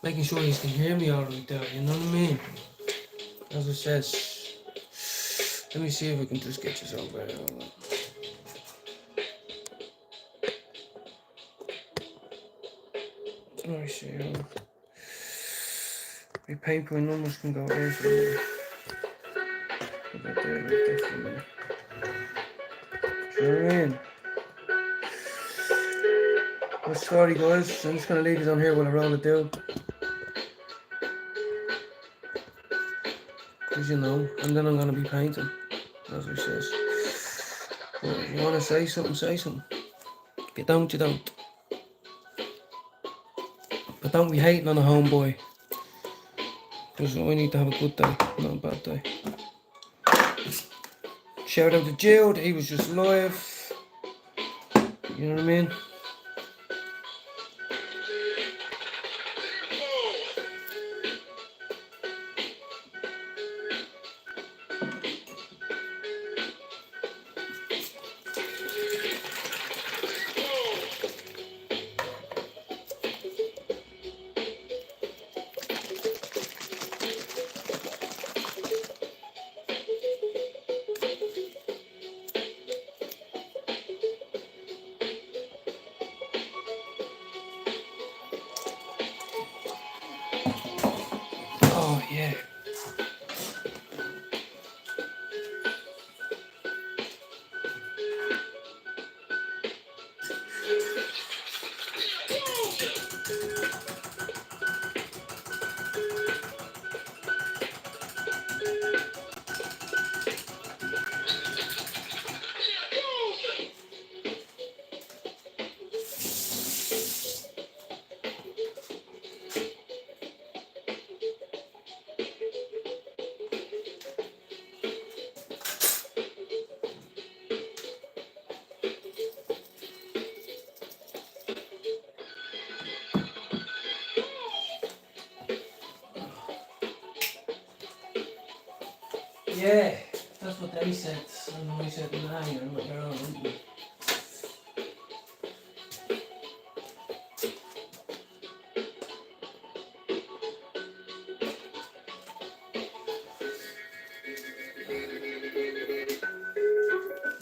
Making sure you can hear me alright there, you know what I mean? As it says. Let me see if I can just get this over here. Hold on. Let me see. My paper and numbers can go there for a minute. Put that there like that for a minute. Sure in. Well, sorry guys, I'm just gonna leave it on here while I roll it down. Cause you know, and then I'm gonna be painting, as it says. Well, if you wanna say something, say something. If you don't, you don't. But don't be hating on a homeboy. Because we need to have a good day, not a bad day. Shout out to Jude, he was just live. You know what I mean? Oh yeah. Yeah, that's what they said. And I said, nah, you're not your own, aren't you?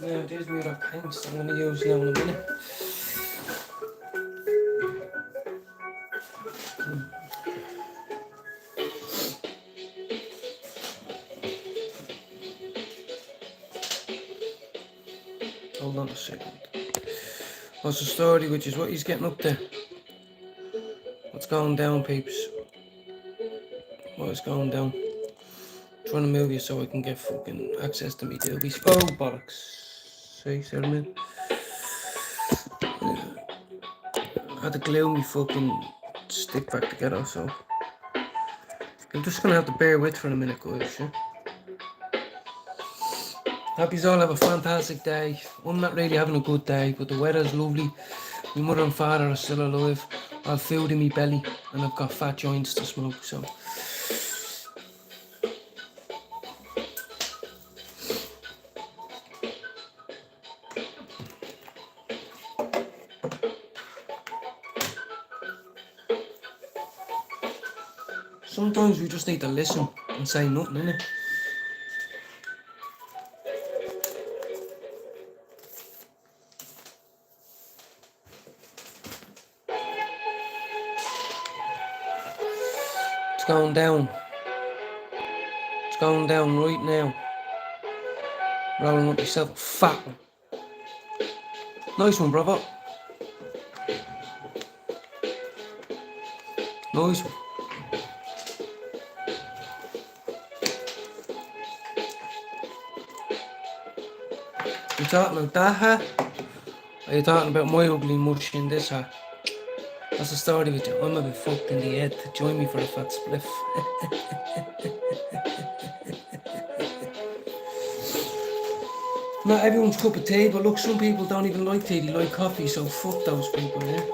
Now, there's me other paints I'm going to use now in a minute. Hold on a second. What's the story, which is what he's getting up to? What's going down, peeps? What's going down? Trying to move you so I can get fucking access to me doobies. Oh, bollocks. See what I mean? I had to glue me fucking stick back together, so you're just gonna have to bear with for a minute, guys. Yeah? Hope you all have a fantastic day. I'm not really having a good day, but the weather's lovely. My mother and father are still alive. I've food in my belly, and I've got fat joints to smoke, so. Sometimes we just need to listen and say nothing, innit? It's going down. It's going down right now. Rolling up yourself a fat one. Nice one, brother. Nice one. You talking about that hat? Or are you talking about my ugly mush in this hat? That's the story with you. I'm a bit fucked in the head. Join me for a fat spliff. Not everyone's cup of tea, but look, some people don't even like tea, they like coffee, so fuck those people, yeah?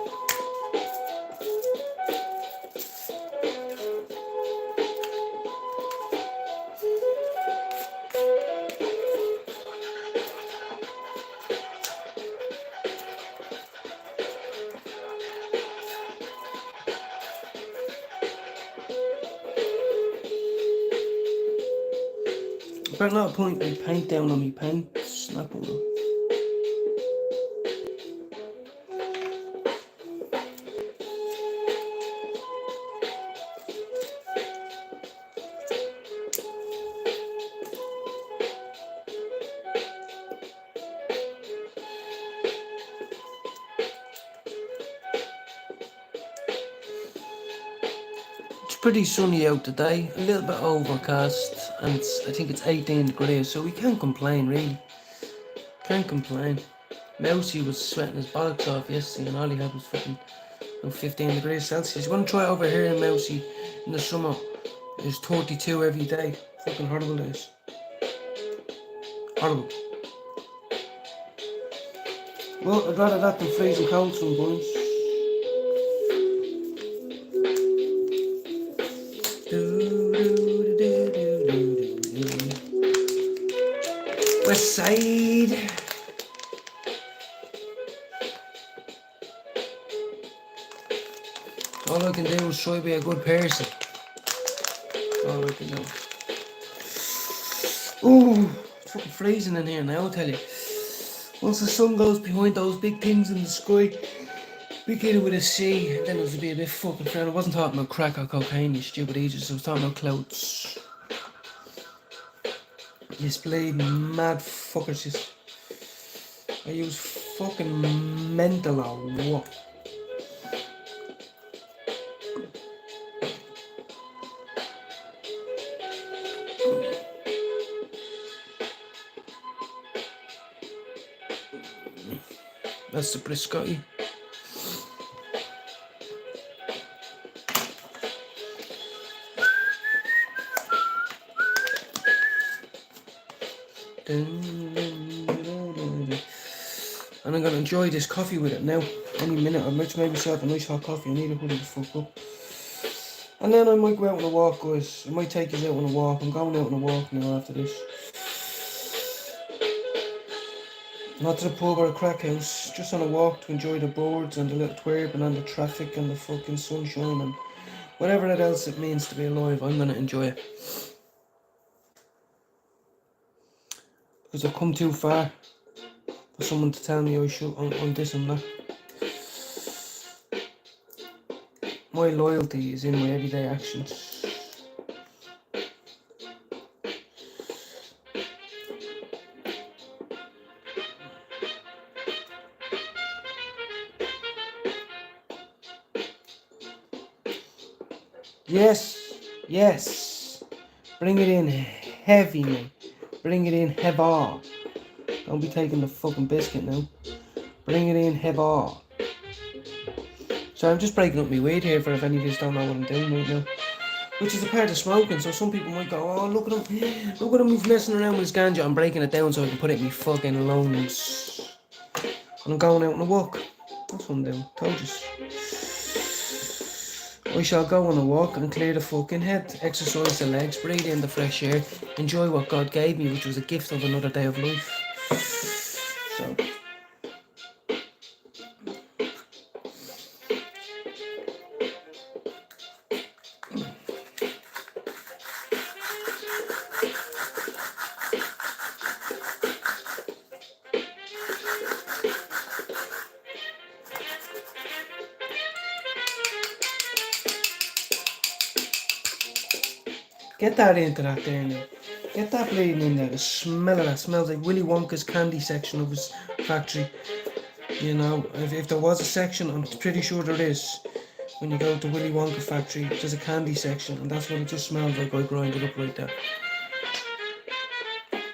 better not point my paint down on me paint. Snap on them. It's pretty sunny out today, a little bit overcast, and I think it's 18 degrees, so we can't complain really. Can't complain. Mousy was sweating his bollocks off yesterday, and all he had was fucking 15 degrees Celsius. You want to try it over here in Mousy in the summer? It's 32 every day. Fucking horrible days. Horrible. Well, I'd rather that than freezing cold some bunnies. West Side. All I can do is try to be a good person. All I can do. Ooh, it's fucking freezing in here now, I'll tell you. Once the sun goes behind those big things in the sky, beginning with a C, and then it'll be a bit fucking friendly. I wasn't talking about crack or cocaine, you stupid idiots. I was talking about clouds. Yes, bleeding mad fuckers. Just, are you fucking mental or what? That's the Briscotti. And I'm gonna enjoy this coffee with it now. Any minute I might make myself a nice hot coffee. I need to hurry the fuck up. And then I might go out on a walk, guys. I might take you out on a walk. I'm going out on a walk now after this. Not to the pub or a crack house, just on a walk to enjoy the birds and the little twerping and the traffic and the fucking sunshine and whatever else it means to be alive. I'm gonna enjoy it. Because I've come too far for someone to tell me I should on this and that. My loyalty is in my everyday actions. Yes, yes. Bring it in heavy, mate. Bring it in heavy. Don't be taking the fucking biscuit now. Bring it in heavy. So I'm just breaking up my weed here for if any of you don't know what I'm doing right now. Which is a part of smoking, so some people might go, oh, look at him. Look at him, he's messing around with his ganja. I'm breaking it down so I can put it in my fucking lungs. And I'm going out on a walk. That's what I'm doing. Told you. I shall go on a walk and clear the fucking head, exercise the legs, breathe in the fresh air, enjoy what God gave me, which was a gift of another day of life. So, get that into that there now. Get that bleeding in there. The smell of that smells like Willy Wonka's candy section of his factory. You know, if there was a section, I'm pretty sure there is. When you go to Willy Wonka factory, there's a candy section, and that's what it just smells like. I grind it up right there.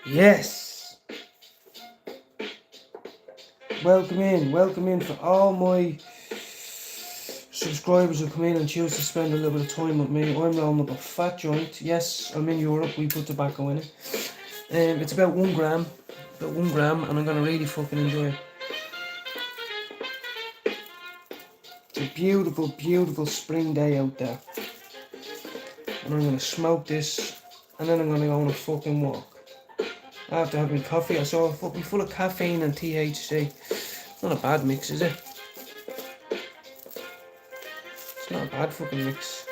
Yes! Welcome in for all my subscribers who come in and choose to spend a little bit of time with me. I'm rolling up a fat joint. Yes, I'm in Europe, we put tobacco in it. It's about 1 gram. About 1 gram, and I'm gonna really fucking enjoy it. It's a beautiful, beautiful spring day out there. And I'm gonna smoke this, and then I'm gonna go on a fucking walk. After having coffee, I saw it be full of caffeine and THC. It's not a bad mix, is it? It's not a bad fucking mix.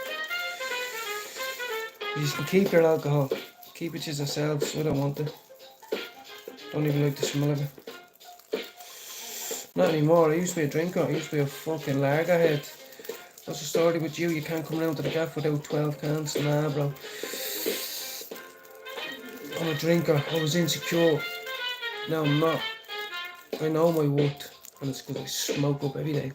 You just can keep your alcohol. Keep it to yourselves. I don't want it. Don't even like the smell of it. Not anymore. I used to be a drinker. I used to be a fucking lagerhead. What's the story with you? You can't come down to the gaff without 12 cans? Nah, bro. I'm a drinker. I was insecure. Now I'm not. I know my worth. And it's because I smoke up every day.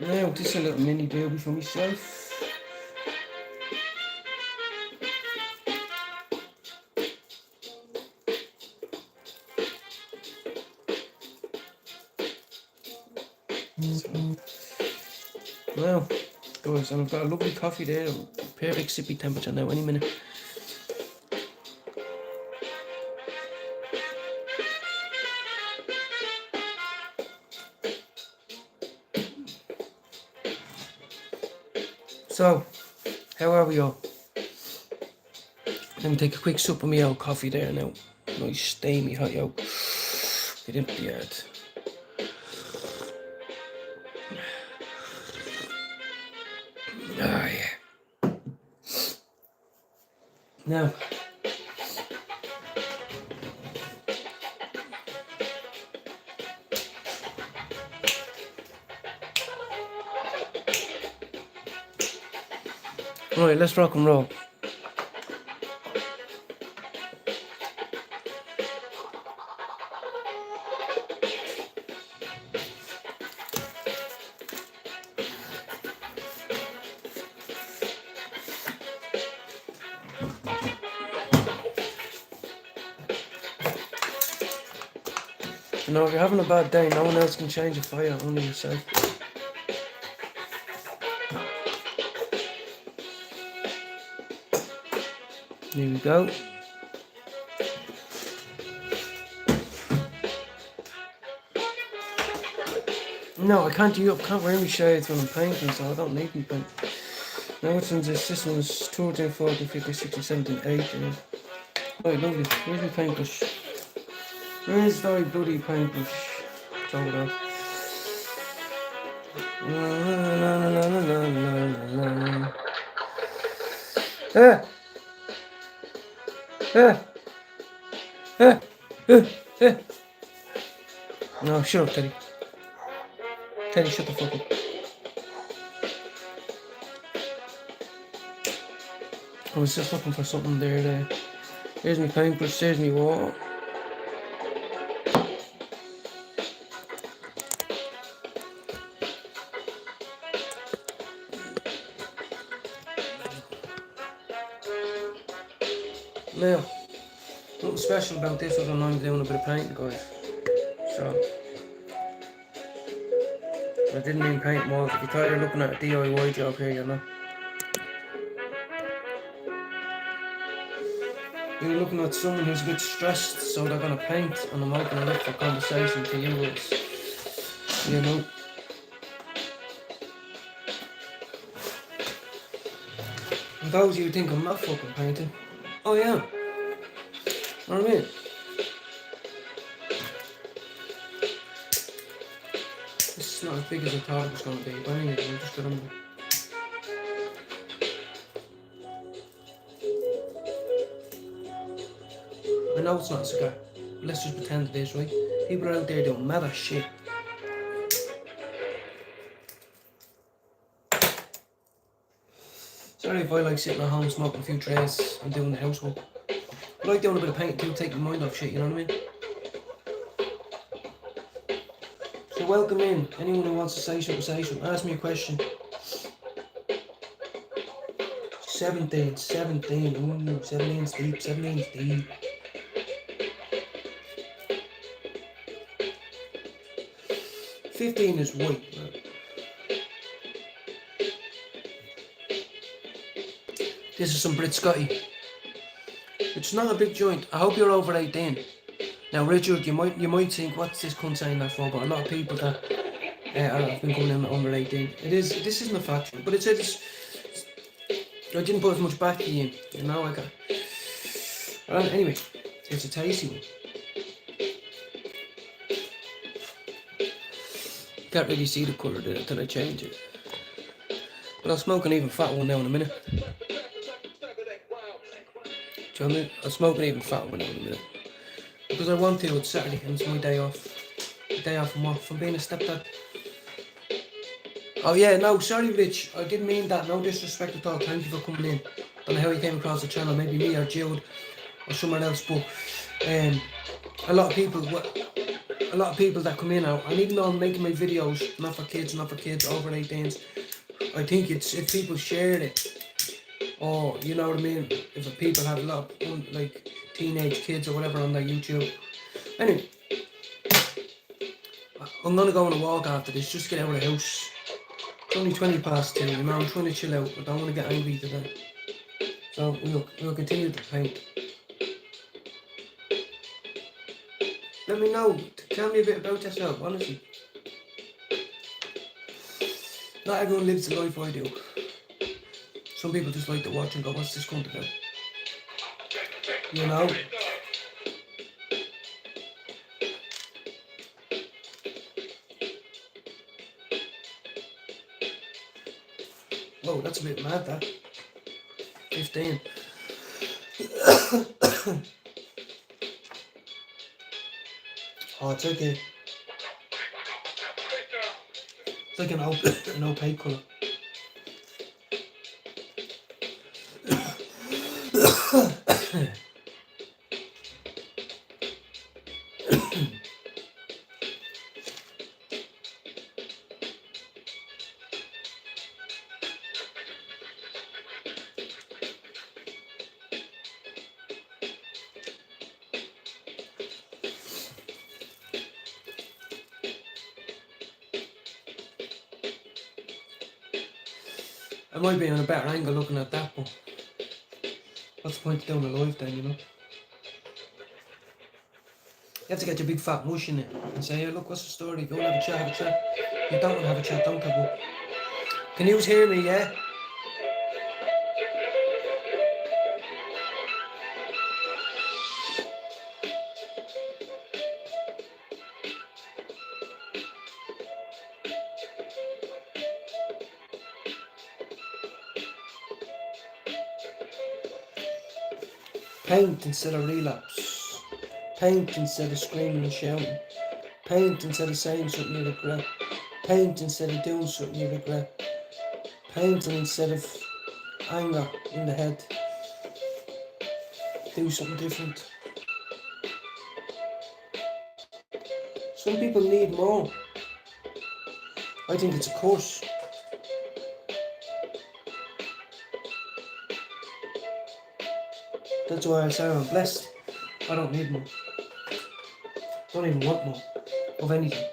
Now, this is a little mini doobie for myself. Well, guys, and I've got a lovely coffee there, perfect sippy temperature now, any minute. So, how are we all? Let me take a quick sip of my old coffee there now. Nice steamy hot yolk. Get into the yard. Ah, yeah. Now, right, let's rock and roll. You know, if you're having a bad day, no one else can change it for you, only yourself. Here we go. No, I can't wear my shades when I'm painting, so I don't need my paint. Now which one's this? This one's 14, 14, 15, 16, 17, 18. Right, lovely. Here's my paintbrush. Where's very bloody paintbrush? It's over there. No, shut up, Teddy. Teddy, shut the fuck up. I was just looking for something there. There's my paintbrush, there's my water. Now, nothing special about this other than I'm doing a bit of painting, guys. So, I didn't mean paint walls. If you thought you're looking at a DIY job here, you're not. You're looking at someone who's a bit stressed, so they're gonna paint, and I'm opening it up for conversation to you guys. You know. And those of you who think I'm not fucking painting, oh yeah. You know what I mean? This is not as big as I thought it was gonna be, but anyway, we'll just get on with it. I know it's not a cigar. Let's just pretend it is, right? People are out there doing mad as shit. Sorry if I like sitting at home smoking a few trays and doing the housework. I like doing a bit of painting too, take my mind off shit, you know what I mean? So welcome in. Anyone who wants to say something. Ask me a question. 17, ooh, 17's deep, 17's deep. $15 is white, right? This is some Brit Scotty. It's not a big joint. I hope you're over 18. Now, Richard, you might think, what's this cunt saying that for? But a lot of people that have been coming in under 18. This isn't a factory, but it says I didn't put as much baccy in. You know, I got. Well, anyway, it's a tasty one. Can't really see the colour there until I change it. But I'll smoke an even fat one now in a minute. Do you know what I mean? I'll smoke an even fat one now in a minute. Because I want to, it's Saturday and it's my day off. Day off from what? From being a stepdad. Oh yeah, no, sorry Rich, I didn't mean that, no disrespect at all, thank you for coming in. Don't know how you came across the channel, maybe me or Jude or someone else, but a lot of people that come in now, and even though I'm making my videos, not for kids, over 18s, I think it's, if people shared it, or, you know what I mean, if people have a lot of, like, teenage kids or whatever on their YouTube. Anyway, I'm gonna go on a walk after this, just get out of the house. It's only 20 past 2, you know, I'm trying to chill out, I don't want to get angry today. So we'll continue to paint. Let me know, tell me a bit about yourself, honestly. Not everyone lives the life I do. Some people just like to watch and go, what's this cunt about? You know? Whoa, that's a bit mad, that. 15. Oh, it's okay. It's like an opaque colour. I might be on a better angle looking at that, but what's the point of doing a live then, you know? You have to get your big fat mush in it and say, hey, look, what's the story? If you want to have a chat, have a chat. If you don't want to have a chat, don't have one. Can you hear me, yeah? Paint instead of relapse. Paint instead of screaming and shouting. Paint instead of saying something you regret. Paint instead of doing something you regret. Painting instead of anger in the head. Do something different. Some people need more. I think it's a curse. That's why I say I'm blessed. I don't need more. Don't even want more of anything.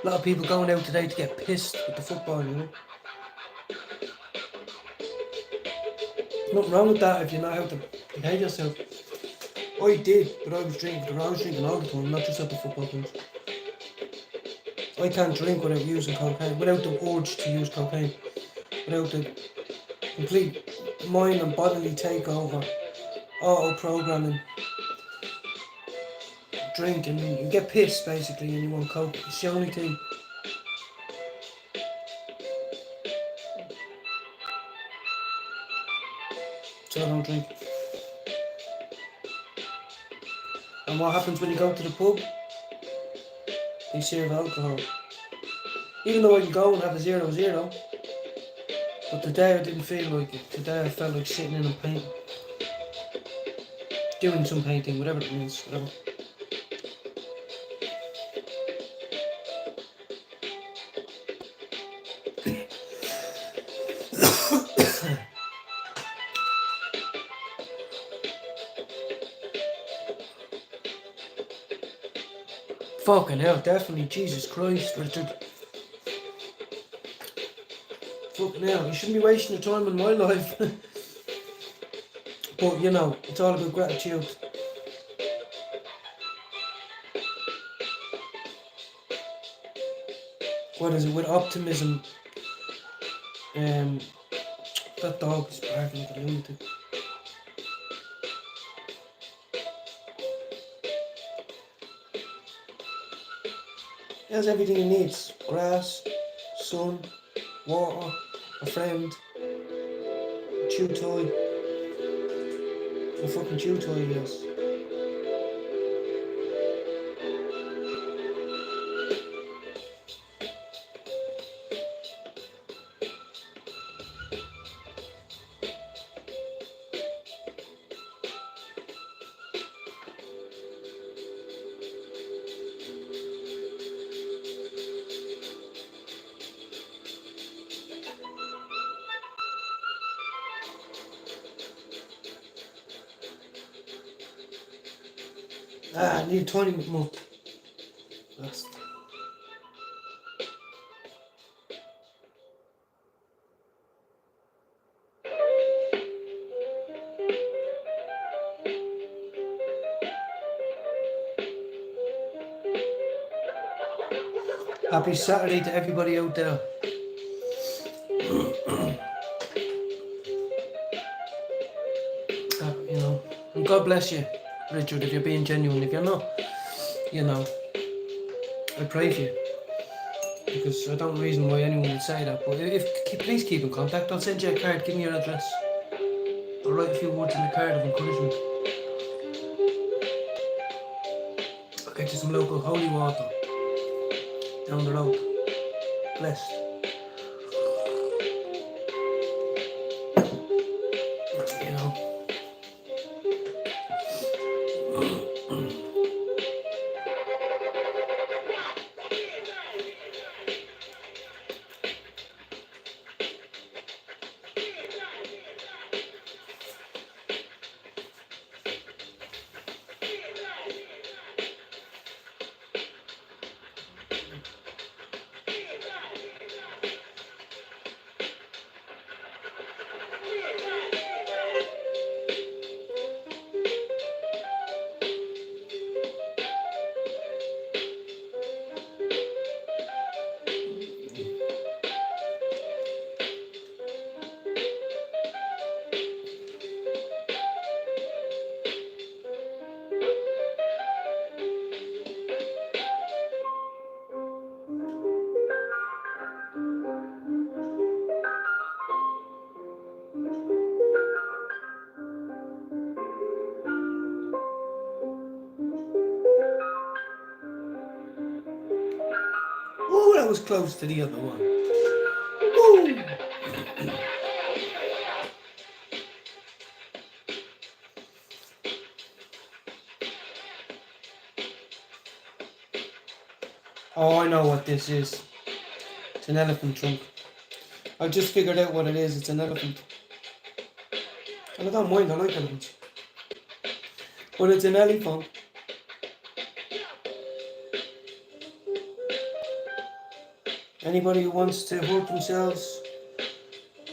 A lot of people going out today to get pissed with the football, you know. Nothing wrong with that if you know how to behave yourself. I did, but I was drinking all the time, not just at the football games. I can't drink without using cocaine, without the urge to use cocaine, without the complete mind and bodily takeover, auto-programming. Drink and you get pissed basically and you want coke. It's the only thing. So I don't drink. And what happens when you go to the pub? They serve alcohol. Even though I can go and have a 0-0, but today I didn't feel like it. Today I felt like sitting in and painting. Doing some painting, whatever it means, whatever. Fucking hell, definitely, Jesus Christ, Richard. Fucking hell, you shouldn't be wasting your time in my life. But you know, it's all about gratitude. What is it? With optimism. That dog is barking like a lunatic. He has everything he needs. Grass, sun, water, a friend, a chew toy. A fucking chew toy, yes. I need 20 minutes more. That's... Happy Saturday to everybody out there. You know, and God bless you, Richard, if you're being genuine. If you're not, you know, I pray for you. Because I don't reason why anyone would say that. But please keep in contact. I'll send you a card. Give me your address. I'll write a few words in the card of encouragement. I'll get you some local holy water down the road. Blessed. You know. Oh, that was close to the other one. Woo! Oh, I know what this is. It's an elephant trunk. I just figured out what it is. It's an elephant. And I don't mind, I like elephants. But it's an elephant. Anybody who wants to hurt themselves,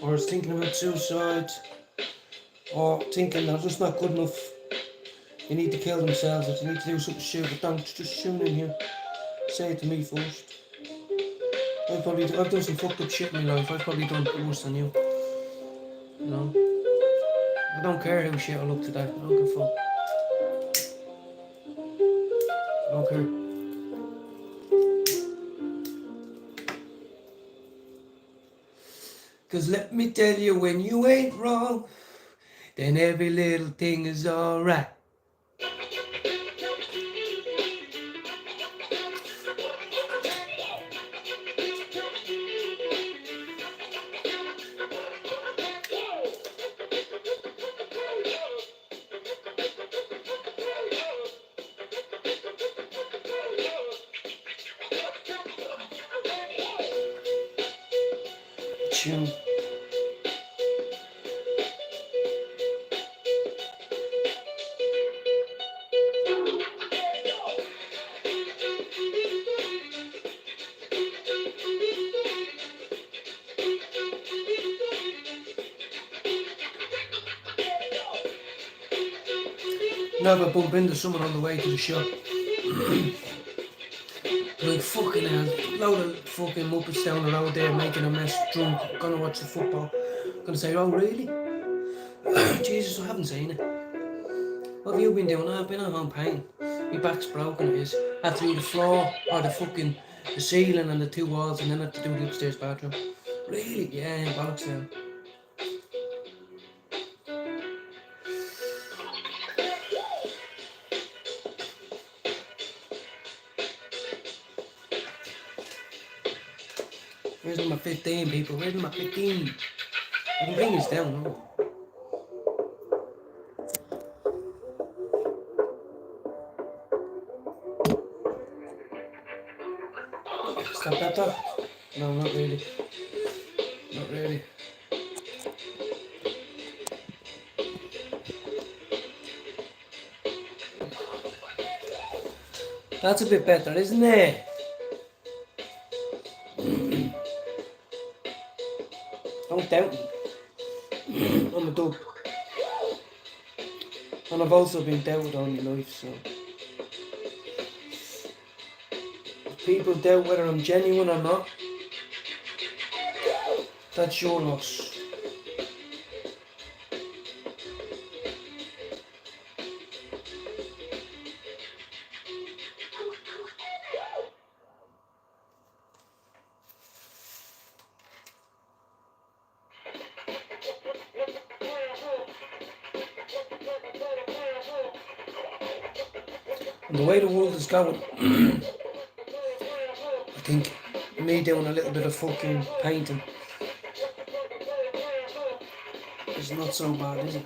or is thinking about suicide, or thinking they're just not good enough, they need to kill themselves, if they need to do something stupid, don't just tune in here. Say it to me first. I've done some fucked up shit in my life. I've probably done worse than you. You know? I don't care how shit I look today. I don't give a fuck. I don't care. Cause let me tell you, when you ain't wrong, then every little thing is alright. Tune. Never bump into someone on the way to the shop. Like fucking hell, load of fucking muppets down the road there making a mess, drunk, gonna watch the football. Gonna say, oh really? Jesus, I haven't seen it. What have you been doing? I've been at home pain. My back's broken it is. I have to do the floor or the ceiling and the 2 walls and then I have to do the upstairs bathroom. Really? Yeah, bollocks now. Where's number 15, people? Where's number 15? I can bring this down, no? Stop that talk. No, not really. Not really. That's a bit better, isn't it? Don't doubt me. I'm a dub. And I've also been doubted all my life, so... If people doubt whether I'm genuine or not, that's your loss. And the way the world is going, I think me doing a little bit of fucking painting is not so bad, is it?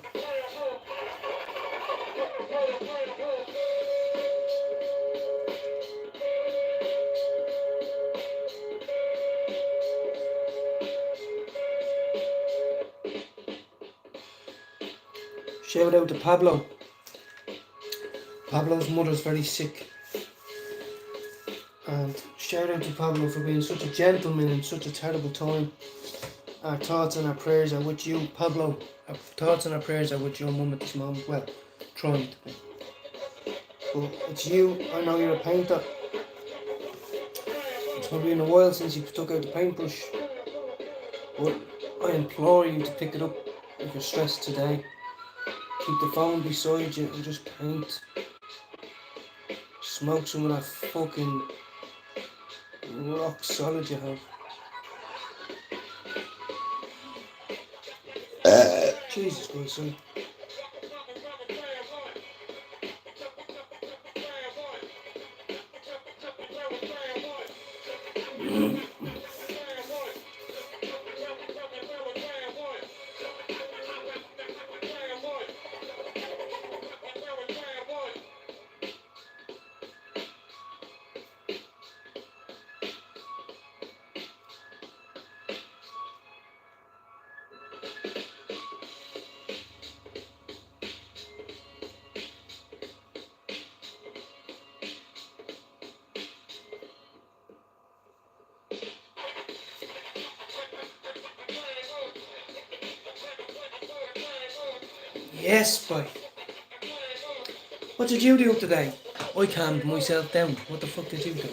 Shout out to Pablo. Pablo's mother's very sick. And shout out to Pablo for being such a gentleman in such a terrible time. Our thoughts and our prayers are with you, Pablo. Our thoughts and our prayers are with your mum at this moment. Well, trying to be. But it's you. I know you're a painter. It's probably been a while since you took out the paintbrush. But I implore you to pick it up if you're stressed today. Keep the phone beside you and just paint. Smoke some of that fucking rock solid you have. Jesus Christ, son. Yes, boy. What did you do today? I calmed myself down. What the fuck did you do?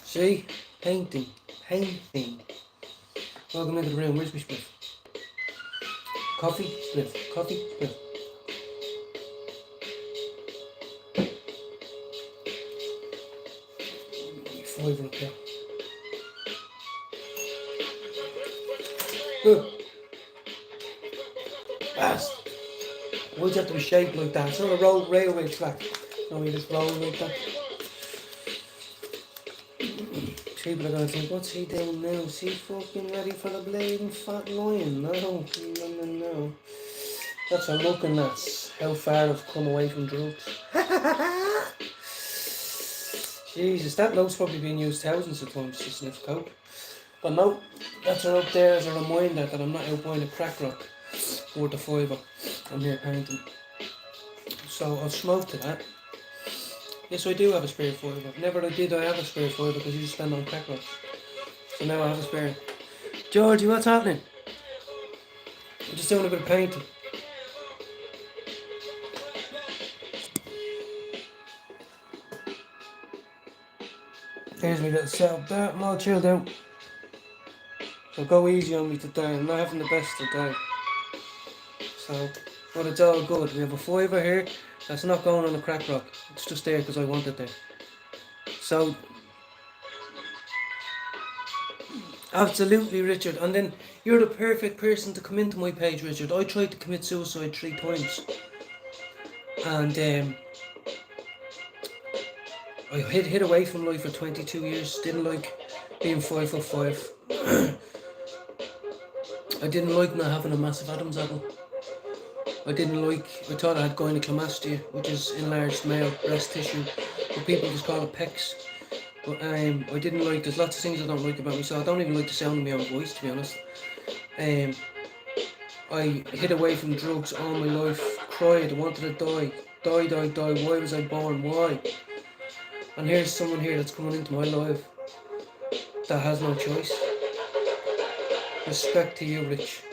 See? Painting. Painting. Welcome into the room. Where's my spliff? Coffee? Spliff. Coffee? Spliff. Fiver up there. Good. Bastard. Why'd you have to be shaped like that? It's not a railway track. No, you just roll like that. People are going to think, what's he doing now? Is he fucking ready for the bleeding fat lion? No. That's a looking at how far I've come away from drugs. Jesus, that note's probably been used thousands of times to sniff coke. But no, that's her up there as a reminder that I'm not out buying a crack rock worth a fiver. I'm here painting. So I'll smoke to that. Yes, I do have a spare fiver. Never did I have a spare fiver because you just spend on crack rocks. So now I have a spare. Georgie, what's happening? I'm just doing a bit of painting. Here's my little setup there. I'm all chilled out. So go easy on me today. I'm not having the best today. So, but it's all good. We have a fiver here. That's not going on a crack rock. It's just there because I want it there. So, absolutely, Richard. And then you're the perfect person to come into my page, Richard. I tried to commit suicide 3 times. And I hid away from life for 22 years. Didn't like being 5'5". I didn't like not having a massive Adam's apple. I thought I had gynecomastia, which is enlarged male breast tissue, but people just call it pecs. But I didn't like, there's lots of things I don't like about myself. I don't even like the sound of my own voice, to be honest. I hid away from drugs all my life, cried, I wanted to die. Die, why was I born, why? And here's someone here that's coming into my life that has no choice. Respect to you, Rich.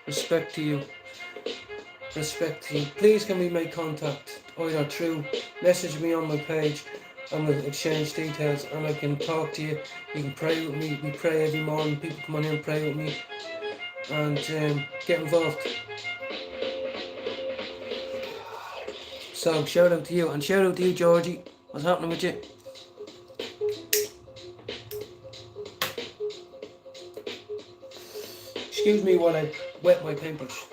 Respect to you. Respect to you. Please can we make contact either through message me on my page and we'll exchange details and I can talk to you. You can pray with me. We pray every morning. People come on here and pray with me and get involved. So shout out to you and shout out to you, Georgie. What's happening with you? Excuse me while I wet my paintbrush.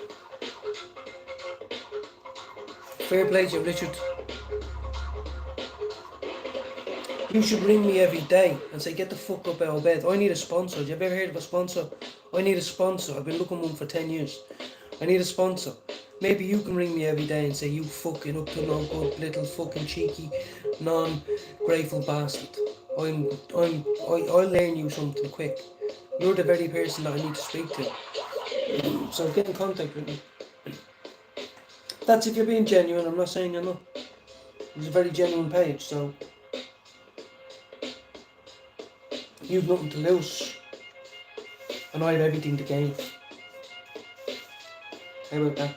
Fair play to you, Richard. You should ring me every day and say, get the fuck up out of bed. I need a sponsor. Have you ever heard of a sponsor? I need a sponsor. I've been looking one for 10 years. I need a sponsor. Maybe you can ring me every day and say, you fucking up to no good, little fucking cheeky, non-grateful bastard. I'll learn you something quick. You're the very person that I need to speak to. So get in contact with me. That's if you're being genuine. I'm not saying you're not. It's a very genuine page, so you've nothing to lose. And I have everything to gain. How about that?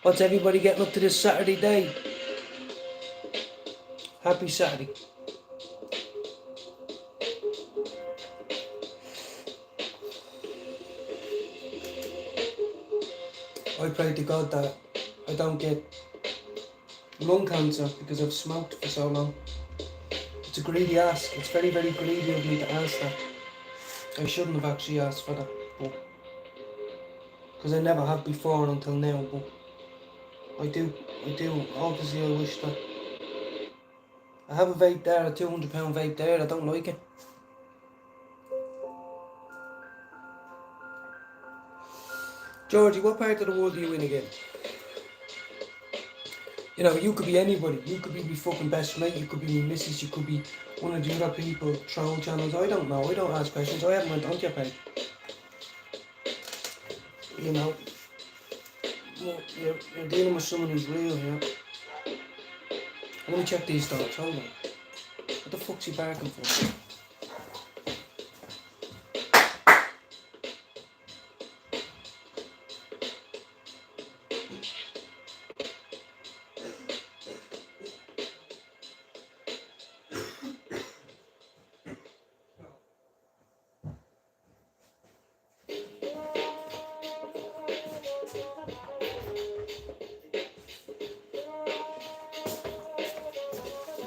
What's everybody getting up to this Saturday day? Happy Saturday. I pray to God that I don't get lung cancer because I've smoked for so long. It's a greedy ask. It's very, very greedy of me to ask that. I shouldn't have actually asked for that, but because I never have before until now, but I do. Obviously I wish that. I have a vape there, a £200 vape there, I don't like it. Georgie, what part of the world are you in again? You know, you could be anybody. You could be my fucking best mate, you could be my missus, you could be one of the other people, troll channels, I don't know, I don't ask questions, I haven't went on your page. You know, you're dealing with someone who's real here. Let me check these dogs, hold on. What the fuck's he barking for?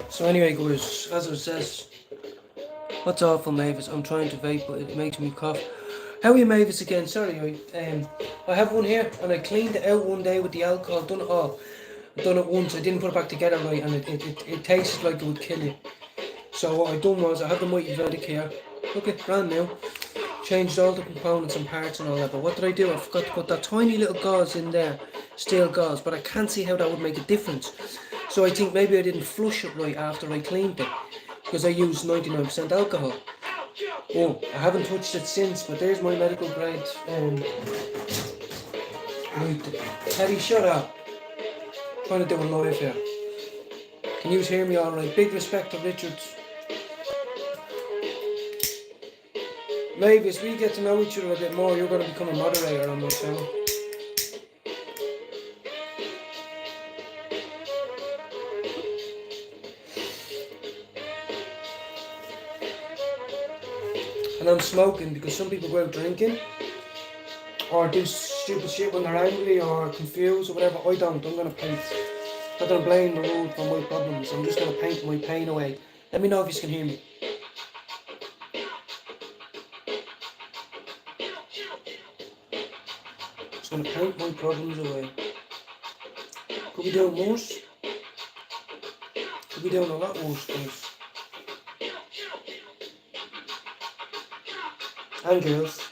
So anyway guys, as it says, what's awful Mavis, I'm trying to vape but it makes me cough. How are you Mavis again? Sorry, I have one here and I cleaned it out one day with the alcohol, done it all. I've done it once, I didn't put it back together right and it tasted like it would kill you. So what I done was, I have the Mighty Vedic here, look at brand new, changed all the components and parts and all that, but what did I do? I forgot to put that tiny little gauze in there, steel gauze, but I can't see how that would make a difference. So I think maybe I didn't flush it right after I cleaned it, because I used 99% alcohol. I haven't touched it since, but there's my medical grade. Right, Teddy, shut up. I'm trying to do a live here. Can you hear me all right? Big respect to Richard. Maybe as we get to know each other a bit more, you're going to become a moderator on my channel. And I'm smoking because some people go out drinking or do stupid shit when they're angry or confused or whatever. I don't. I'm going to paint. I'm not going to blame the road for my problems. I'm just going to paint my pain away. Let me know if you can hear me. Just going to paint my problems away. Could be doing worse. Could be doing a lot worse, guys. And girls.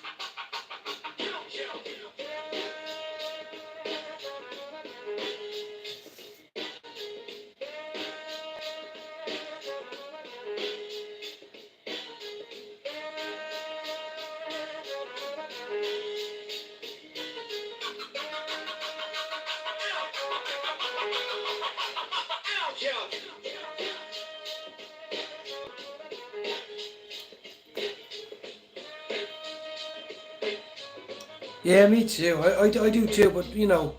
Yeah, me too. I do too, but you know,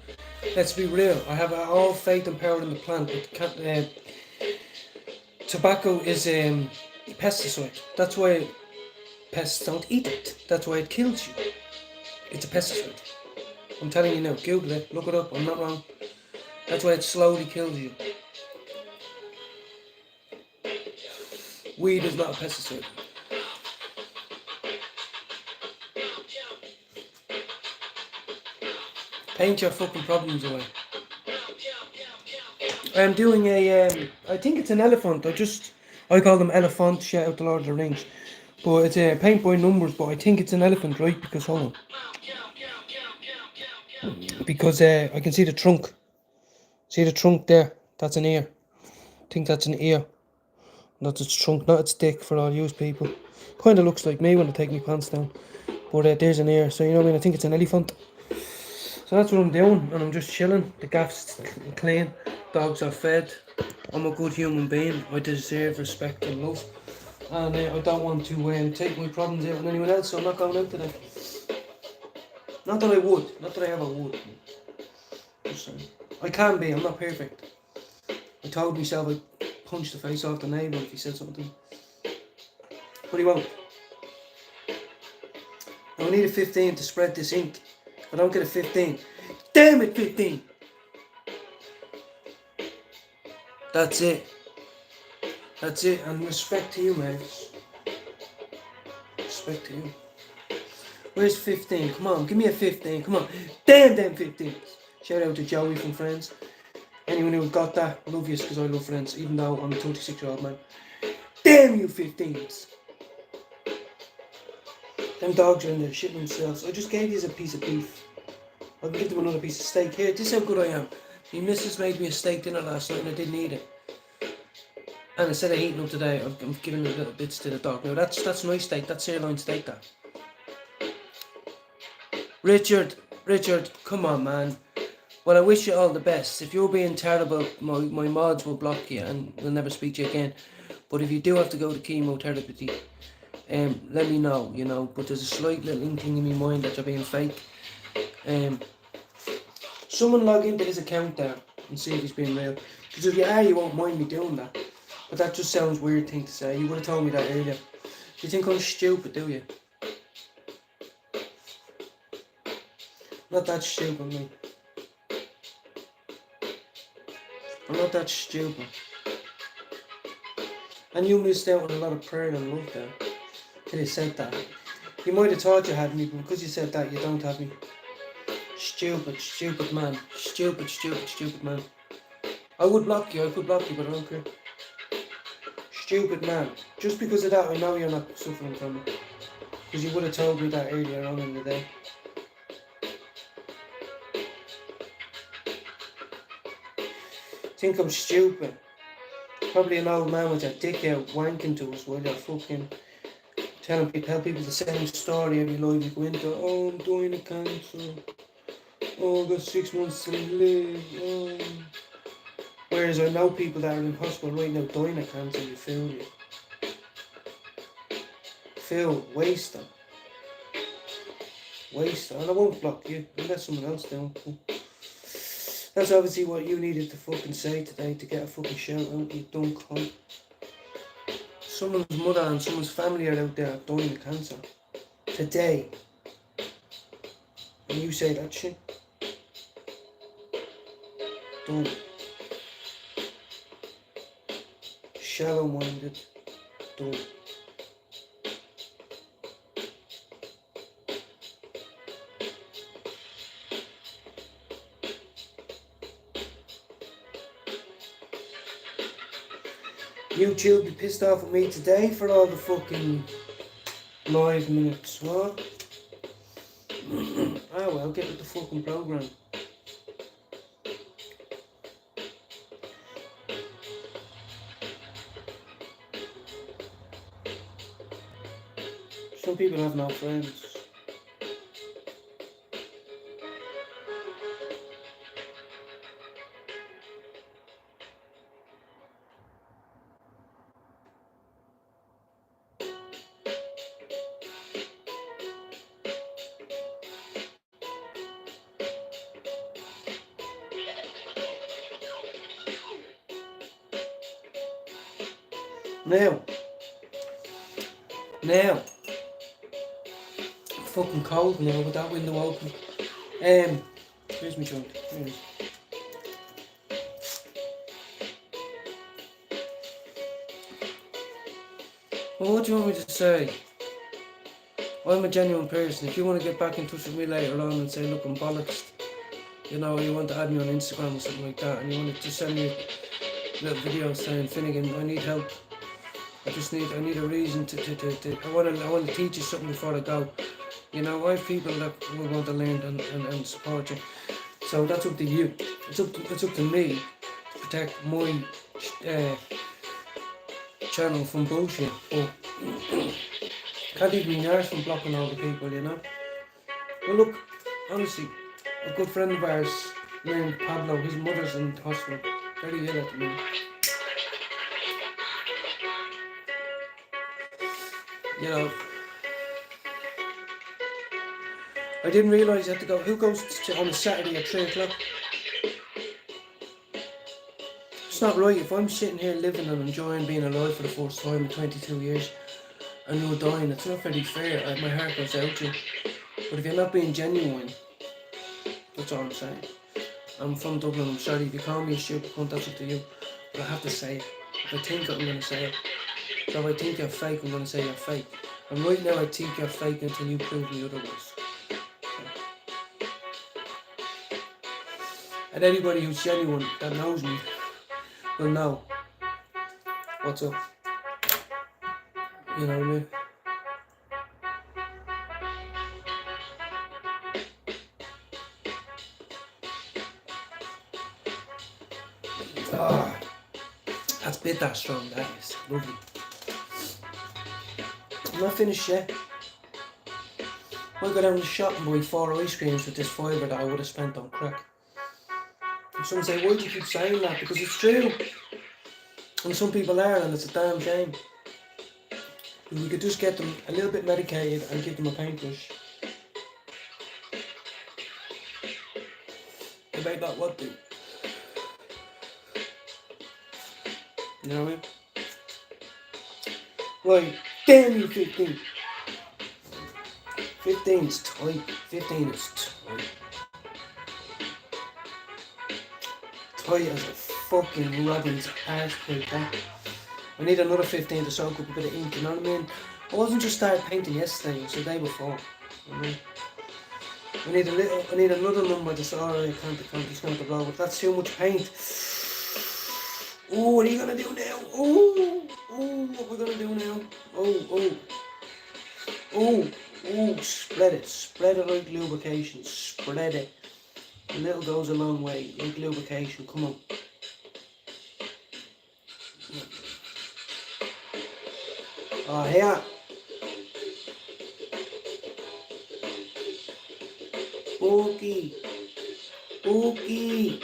let's be real. I have all faith and power in the plant, but tobacco is a pesticide. That's why pests don't eat it. That's why it kills you. It's a pesticide. I'm telling you now, Google it, look it up, I'm not wrong. That's why it slowly kills you. Weed is not a pesticide. Paint your fucking problems away. I'm doing I think it's an elephant. I call them elephant, shout out to Lord of the Rings. But it's a paint by numbers, but I think it's an elephant, right? Because, hold on. Because I can see the trunk. See the trunk there? That's an ear. I think that's an ear. That's its trunk, not its dick for all you people. Kind of looks like me when I take my pants down. But there's an ear, so you know what I mean? I think it's an elephant. So that's what I'm doing, and I'm just chilling. The gaff's clean, dogs are fed. I'm a good human being. I deserve respect and love. And I don't want to take my problems out on anyone else, so I'm not going out today. Not that I would, not that I ever would. Just saying. I can be, I'm not perfect. I told myself I'd punch the face off the neighbour if he said something. But he won't. Now I need a 15 to spread this ink. If I don't get a 15, damn it, 15! That's it. That's it, and respect to you, mates. Respect to you. Where's 15? Come on, give me a 15, come on. Damn 15! Shout out to Joey from Friends. Anyone who got that, I love you because I love Friends, even though I'm a 26-year-old man. Damn you 15s! Them dogs are in there shitting themselves. I just gave you a piece of beef. I can give them another piece of steak. Here, this is how good I am. My missus made me a steak dinner last night and I didn't eat it. And instead of eating them today, I'm giving the little bits to the dog. Now that's nice steak, that's sirloin steak that. Richard, come on man. Well, I wish you all the best. If you're being terrible, my mods will block you and we'll never speak to you again. But if you do have to go to chemotherapy, let me know, you know. But there's a slight little inkling in my mind that you're being fake. Someone log into his account there and see if he's being real. Because if you are, you won't mind me doing that. But that just sounds weird thing to say. You would have told me that earlier. You think I'm stupid, do you? Not that stupid, mate. I'm not that stupid. And you missed out on a lot of prayer and love there. Till you said that. You might have thought you had me, but because you said that, you don't have me. Stupid man. Stupid man. I would block you, but I don't care. Stupid man. Just because of that, I know you're not suffering from it. Because you would have told me that earlier on in the day. Think I'm stupid. Probably an old man with a dick out wanking to us while you're fucking tell people the same story every life you go into. Oh, I'm dying of cancer. Oh, I've got 6 months to live. Oh. Whereas I know people that are in hospital right now dying of cancer, you feel me? Phil, waste them. Waste them. And I won't block you. I'll let someone else down. That's obviously what you needed to fucking say today to get a fucking shout out, you dumb cunt. Someone's mother and someone's family are out there dying of cancer. Today. And you say that shit? Dumb. Shallow-minded. Dumb. YouTube be pissed off at me today for all the fucking live minutes, what? Oh well, get with the fucking program. Some people have no friends. Now, fucking cold now with that window open. Here's my joint. Well, what do you want me to say? I'm a genuine person. If you want to get back in touch with me later on and say, look, I'm bollocks, you know, you want to add me on Instagram or something like that, and you want to just send me a little video saying, Finnegan, I need help. I need a reason to I want to teach you something before I go. You know, I have people that will want to learn and support you. So that's up to you. It's up to me to protect my channel from bullshit. But can't even be arse from blocking all the people, you know. Well, look, honestly, a good friend of ours named Pablo, his mother's in hospital, very ill at the minute. You know, I didn't realise you had to go. Who goes on a Saturday at 3 o'clock? It's not right. If I'm sitting here living and enjoying being alive for the first time in 22 years and you're dying, it's not very fair. My heart goes out to you. But if you're not being genuine, that's all I'm saying. I'm from Dublin, I'm sorry. If you call me a stupid cunt, that's up to you. But I have to say it. If I think it, I'm going to say it. So if I think you're fake, I'm going to say you're fake. And right now I think you're fake until you prove me otherwise. And anybody who's genuine that knows me will know what's up. You know what I mean? Oh, that's bitter strong, that is. Lovely. I'm not finished yet. I go down the shop and buy 4 ice creams with this fibre that I would have spent on crack. And someone say, why do you keep saying that? Because it's true. And some people are, and it's a damn shame. If we could just get them a little bit medicated and give them a paintbrush, they might not want to. You know what I mean? Right, damn you 15. 15 is tight. 15 is tight. Tight as a fucking robin's arse plate, huh? I need another 15 to soak up a bit of ink, you know what I mean? I wasn't just started painting yesterday, it was the day before. You know? I need another number to say, alright, I can't blow, but that's too much paint. Oh, what are you gonna do now? Oh, what we're gonna do now? Spread it like lubrication, spread it. A little goes a long way, like lubrication, come on. Oh, here. Pookie. Pookie.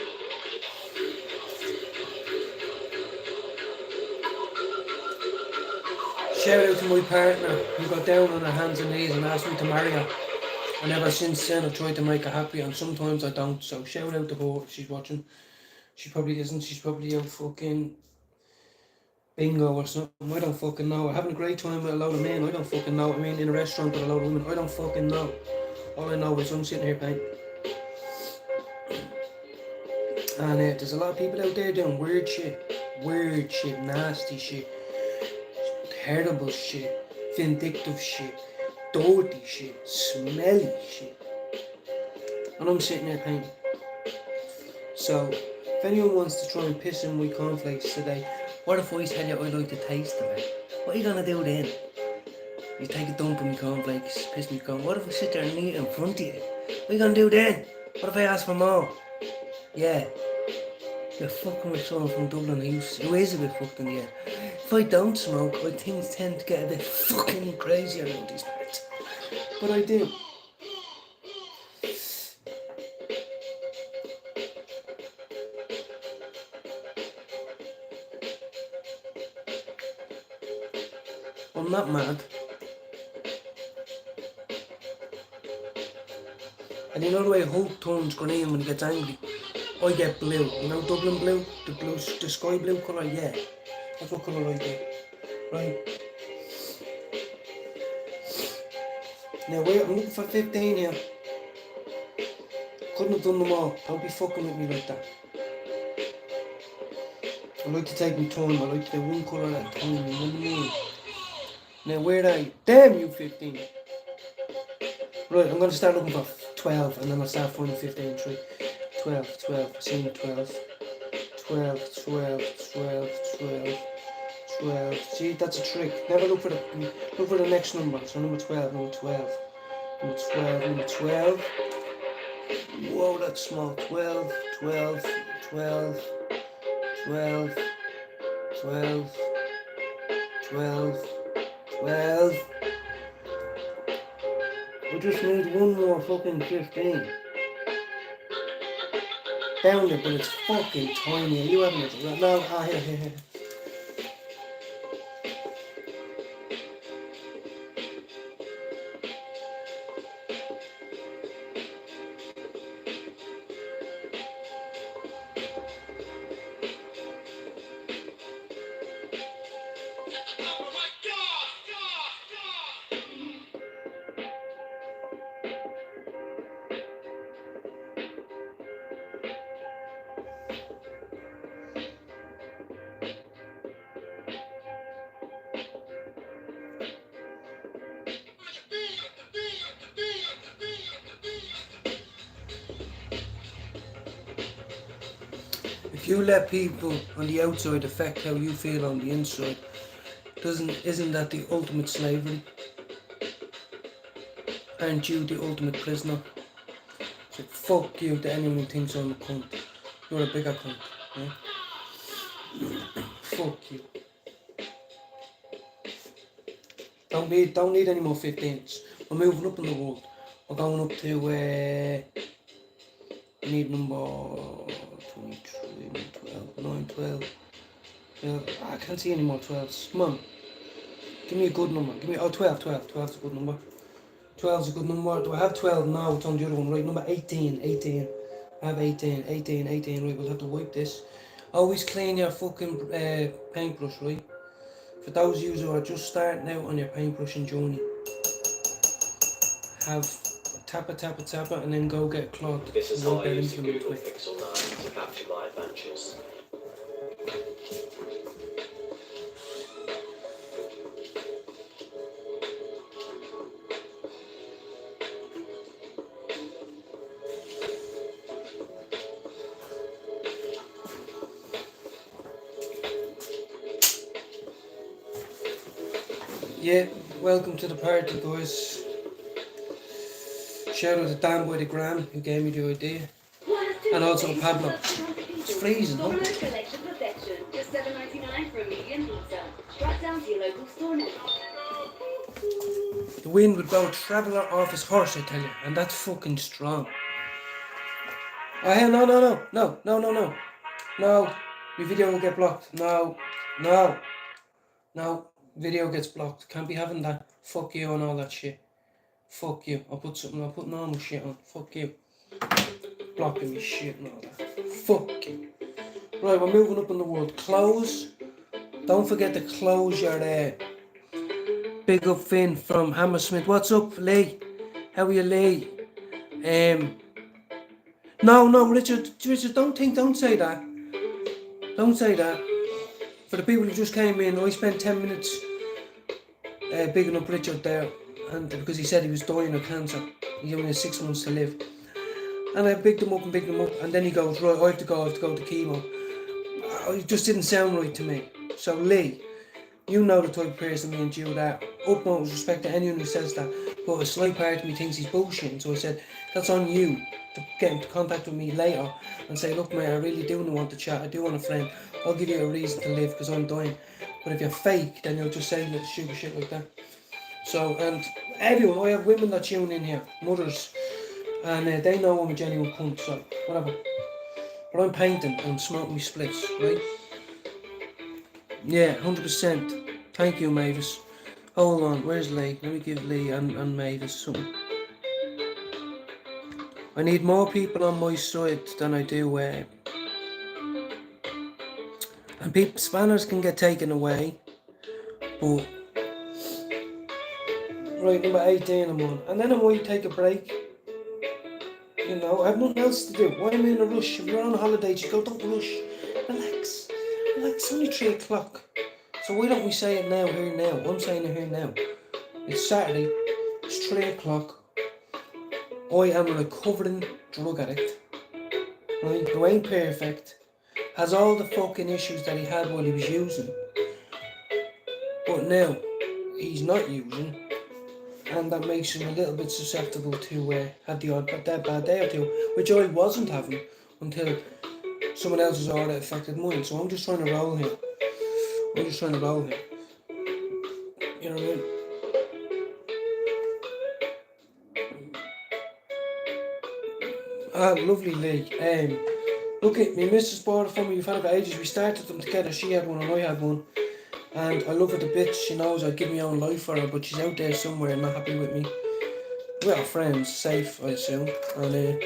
Shout out to my partner who got down on her hands and knees and asked me to marry her. And ever since then I've tried to make her happy, and sometimes I don't. So shout out to her if she's watching. She probably isn't. She's probably out fucking bingo or something. I don't fucking know. I'm having a great time with a load of men. I don't fucking know. I mean, in a restaurant with a load of women. I don't fucking know. All I know is I'm sitting here painting. And there's a lot of people out there doing weird shit, nasty shit, terrible shit, vindictive shit, dirty shit, smelly shit. And I'm sitting there painting. So, if anyone wants to try and piss in my cornflakes today, what if I tell you I like the taste of it? What are you gonna do then? You take a dump in my cornflakes, piss me corn. What if I sit there and eat it in front of you? What are you gonna do then? What if I ask for more? Yeah. You're fucking with someone from Dublin who is a bit fucked in the head. If I don't smoke, things tend to get a bit fucking crazy around these parts. But I do. I'm not mad. And you know the way Hulk turns green when he gets angry? I get blue. You know Dublin blue? The sky blue colour? Yeah. That's what colour I get. Right. Now wait, I'm looking for 15 here. Couldn't have done them all. Don't be fucking with me like that. I like to take my time. I like to do one colour at a time. You know what I mean? Now where are you? Damn you 15. Right, I'm going to start looking for 12 and then I'll start finding 15. 3, 12, 12, I've seen 12. 12, 12, 12, 12, 12. See, that's a trick. Never look for the next number. So number 12, number 12, number 12, number 12. Whoa, that's small. 12, 12, 12, 12, 12, 12, 12. I just need one more fucking 15. Down there, but it's fucking tiny. Are you having it? No, here. If you let people on the outside affect how you feel on the inside, isn't that the ultimate slavery? Aren't you the ultimate prisoner? So fuck you to anyone who thinks I'm a cunt. You're a bigger cunt, right? Fuck you. Don't need any more 15s. We're moving up in the world. We're going up to I need number 23, 12, 9, 12. I can't see any more 12s. Come on. Give me a good number. 12. 12's a good number. 12's a good number. Do I have 12? No, it's on the other one. Right, number 18. I have 18. Right, we'll have to wipe this. Always clean your fucking paintbrush, right? For those of you who are just starting out on your paintbrushing journey, have tap it, and then go get a cloth. This is how I use Google Pixel 9 to capture my adventures. Yeah, welcome to the party, guys. Shout out to Dan by the Gram who gave me the idea, and also Pablo. It's freezing, huh? Just $7.99 for a medium pizza. Drop down to your local store now. The wind would blow a traveller off his horse, I tell you, and that's fucking strong. Oh hell no. No. Your video will get blocked. No. Video gets blocked. Can't be having that. Fuck you and all that shit. Fuck you. I'll put normal shit on. Fuck you. Blocking me shit and all that. Fuck you. Right, we're moving up in the world. Close. Don't forget to close your big up Finn from Hammersmith. What's up, Lee? How are you, Lee? No, Richard, don't say that. Don't say that. For the people who just came in, I spent 10 minutes bigging up Richard there, and because he said he was dying of cancer. He only has 6 months to live. And I bigged him up, and then he goes, right, I have to go to chemo. It just didn't sound right to me. So Lee, you know the type of person me and Jude are. Utmost respect to anyone who says that, but a slight part of me thinks he's bullshitting, so I said, that's on you to get into contact with me later and say, look mate, I really do want to chat, I do want a friend, I'll give you a reason to live because I'm dying. But if you're fake, then you'll just say little stupid shit like that. So, and everyone, I have women that tune in here, mothers, and they know I'm a genuine cunt, so whatever. But I'm painting and I'm smoking me splits, right? Yeah, 100%. Thank you, Mavis. Hold on, where's Lee? Let me give Lee and Mavis something. I need more people on my side than I do and spanners can get taken away, but right, number 18 I'm on, and then I might take a break. You know, I have nothing else to do. Why am I in a rush? If you're on holiday, just go, don't rush. Relax, it's only 3 o'clock. So why don't we say it now, here now? I'm saying it here now. It's Saturday, it's 3 o'clock. I am a recovering drug addict, right, who ain't perfect, has all the fucking issues that he had while he was using, but now he's not using, and that makes him a little bit susceptible to have the odd bad day or two, which I wasn't having until someone else's aura affected mine. So I'm just trying to roll here. You know what I mean? Ah, lovely Lee. Look at me, missus bought it for me. We've had it for ages. We started them together. She had one and I had one. And I love her to bits. She knows I'd give my own life for her, but she's out there somewhere not happy with me. We're friends, safe, I assume. And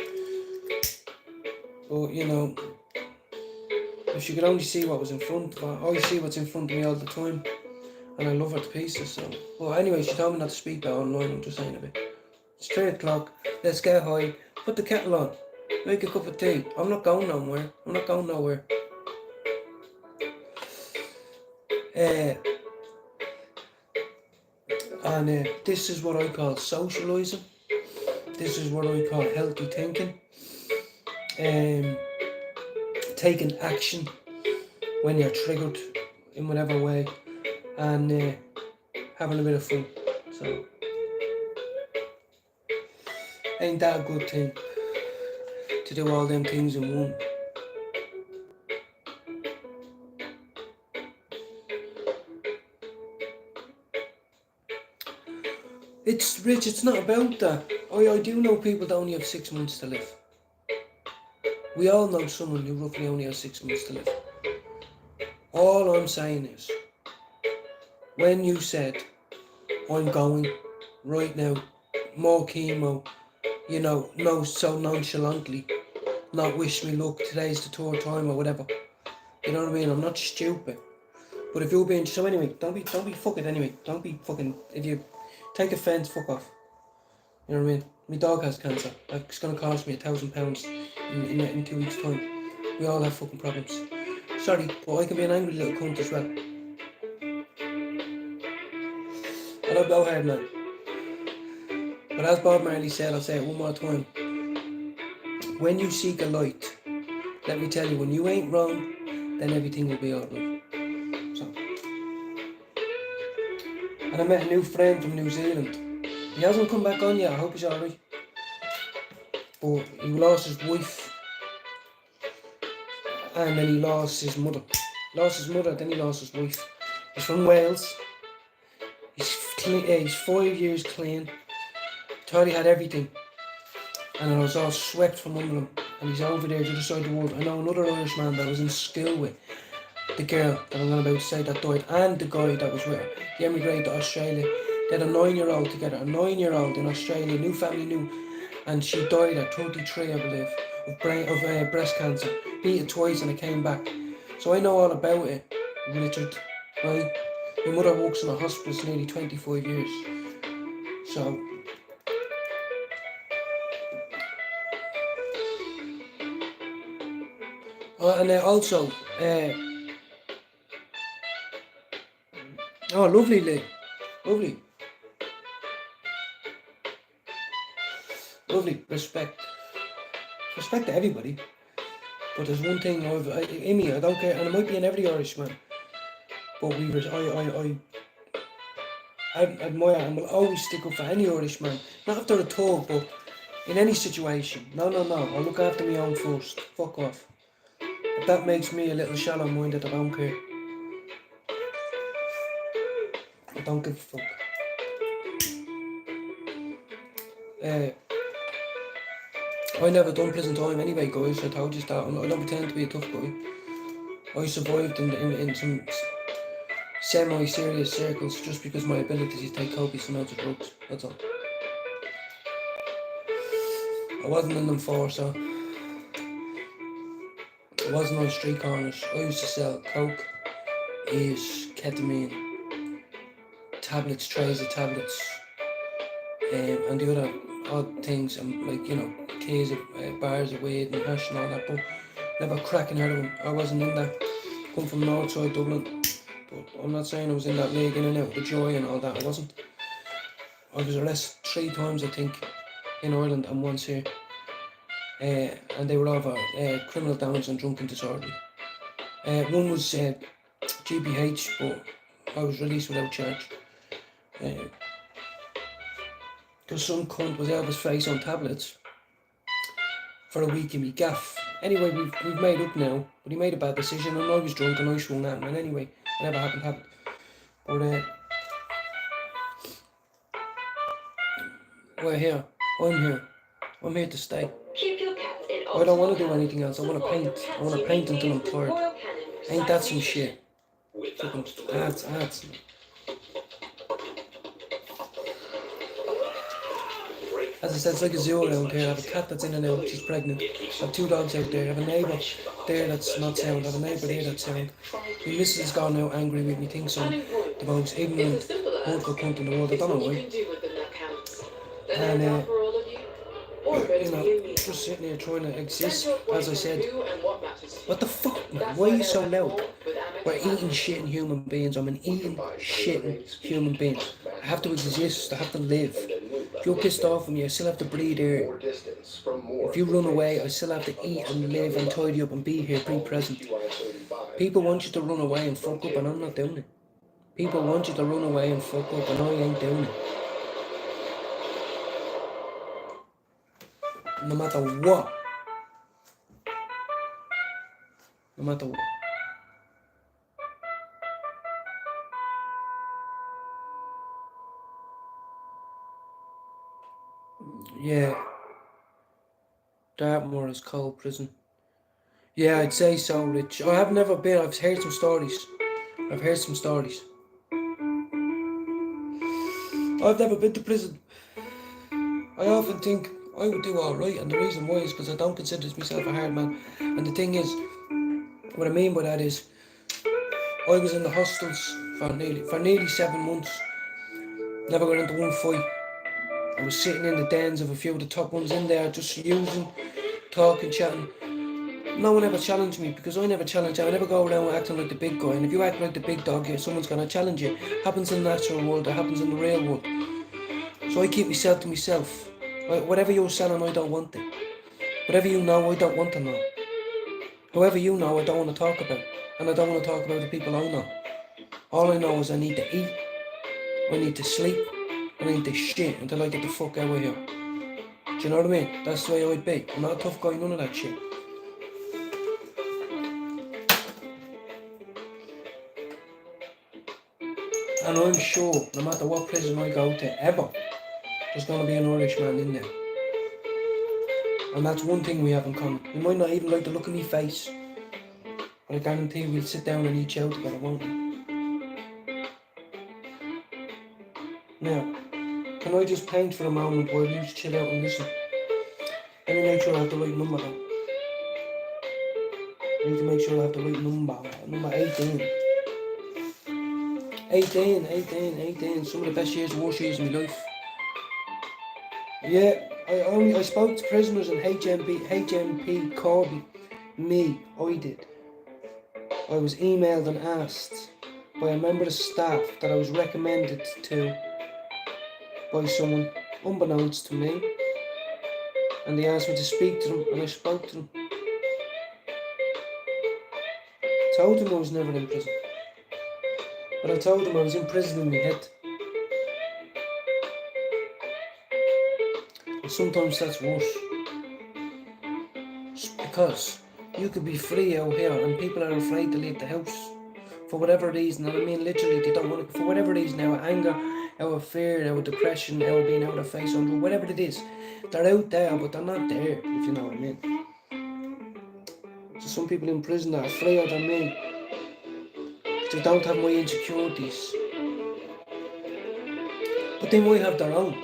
but you know, if she could only see what was in front of her, I see what's in front of me all the time. And I love her to pieces, so. Well, anyway, she told me not to speak about online, I'm just saying a bit. It's 3 o'clock, let's get high, put the kettle on, make a cup of tea. I'm not going nowhere. And this is what I call socialising. This is what I call healthy thinking. Taking action when you're triggered in whatever way, and having a bit of fun. So ain't that a good thing to do all them things in one? It's Rich, it's not about that. I do know people that only have 6 months to live. We all know someone who roughly only has 6 months to live. All I'm saying is, when you said, I'm going right now, more chemo, you know, no, so nonchalantly, not wish me luck, today's the 3rd time or whatever. You know what I mean? I'm not stupid. But if you're being, so anyway, don't be fucking anyway. Don't be fucking, if you take offence, fuck off. You know what I mean? My dog has cancer. It's going to cost me £1,000 in 2 weeks' time. We all have fucking problems. Sorry, but I can be an angry little cunt as well. I don't go hard, man. But as Bob Marley said, I'll say it one more time. When you seek a light, let me tell you, when you ain't wrong, then everything will be alright. So. And I met a new friend from New Zealand. He hasn't come back on yet, I hope he's alright. But he lost his wife, and then he lost his mother. Then he lost his wife. He's from Wales. He's 5 years clean. Thought he had everything. And I was all swept from under him. And and he's over there to the side of the world. I know another Irishman that was in school with the girl that I'm about to say that died, and the guy that was with her. They emigrated to Australia. They had a 9-year-old together, a 9-year-old in Australia, new family, and she died at 33, I believe, of breast cancer. Beat it twice and it came back. So I know all about it, Richard, right? My mother works in a hospital for nearly 25 years. So, and also, oh, lovely, Lee. Lovely. Lovely. Respect. Respect to everybody. But there's one thing in me, I don't care, and it might be in every Irishman, but I admire and will always stick up for any Irishman. Not after a talk, but in any situation. No. I'll look after my own first. Fuck off. If that makes me a little shallow-minded, I don't care. I don't give a fuck. I never done prison time anyway, guys. I told you that. I don't pretend to be a tough guy. I survived in some semi-serious circles just because my ability to take copious amounts of drugs. That's all. I wasn't in them for, so I wasn't on street corners. I used to sell coke, is ketamine, tablets, trays of tablets, and the other odd things, like, you know, case of bars of weed and hash and all that, but never cracking heroin. I wasn't in that. Come from Northside Dublin, but I'm not saying I was in that league in and out with the joy and all that. I wasn't. I was arrested 3 times, I think, in Ireland and once here, and they were all for criminal damage and drunken disorderly. One was GBH, but I was released without charge. Because some cunt was out of his face on tablets for a week in me gaff. Anyway, we've made up now, but he made a bad decision and I was drunk and I swung at him, and anyway, whatever happened. But we're here. I'm here to stay. Keep your cat in I don't want to do anything else. I want to paint. I want to paint until I'm tired. Ain't that some shit? With Fucking that, ads. As I said, it's like a zoo around here. I have a cat that's in and out, she's pregnant. I have 2 dogs out there. I have a neighbour there that's not sound. I have a neighbour there that's sound. My missus has gone out angry with me, thinks I'm the most ignorant, hardcore cunt in the world. I don't know why. And, you know, just sitting here trying to exist, as I said. What the fuck, man? Why are you so loud? We're eating shitting human beings. I'm an eating shitting human being. I have to exist. I have to live. If you're pissed off at me, I still have to breathe air. If you run away, I still have to eat and live and tidy up and be here, be present. People want you to run away and fuck up, and I'm not doing it. People want you to run away and fuck up, and I ain't doing it. No matter what. No matter what. Yeah. Dartmoor is cold prison. Yeah, I'd say so, Rich. I have never been. I've heard some stories. I've never been to prison. I often think I would do alright, and the reason why is because I don't consider myself a hard man. And the thing is, what I mean by that is, I was in the hostels for nearly 7 months. Never got into one fight. I was sitting in the dens of a few of the top ones in there, just using, talking, chatting. No one ever challenged me because I never challenge. I never go around acting like the big guy. And if you act like the big dog, yeah, someone's gonna challenge you. Happens in the natural world, it happens in the real world. So I keep myself to myself. Whatever you're selling, I don't want it. Whatever you know, I don't want to know. Whoever you know, I don't want to talk about. And I don't want to talk about the people I know. All I know is I need to eat, I need to sleep, and I need to shit until I get the fuck out of here. Do you know what I mean? That's the way I'd be. I'm not a tough guy, none of that shit. And I'm sure, no matter what prison I go to, ever, there's going to be an Irishman in there. And that's one thing we have in common. You might not even like the look of me face, but I guarantee we'll sit down and eat chow together, won't we? Now, can I just paint for a moment while you just chill out and listen? Let me make sure I have the right number though. I need to make sure I have the right number. Number 18. 18. Some of the best years, worst years of my life. Yeah, I spoke to prisoners in HMP Corby. I did. I was emailed and asked by a member of staff that I was recommended to by someone unbeknownst to me, and they asked me to speak to them, and I spoke to them. Told them I was never in prison, but I told them I was in prison in my head. And sometimes that's worse, because you could be free out here and people are afraid to leave the house for whatever reason. And I mean literally, they don't want to, for whatever reason, out of anger, out of fear, out of depression, out of being out of face under, whatever it is. They're out there, but they're not there, if you know what I mean. So some people in prison that are freer than me, they don't have my insecurities, but they might have their own.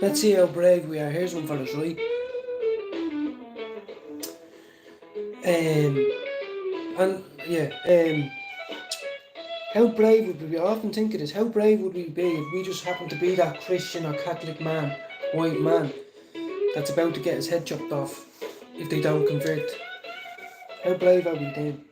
Let's see how brave we are. Here's one for us, right? How brave would we be? I often think of this. How brave would we be if we just happened to be that Christian or Catholic man, white man, that's about to get his head chopped off if they don't convert? How brave are we then?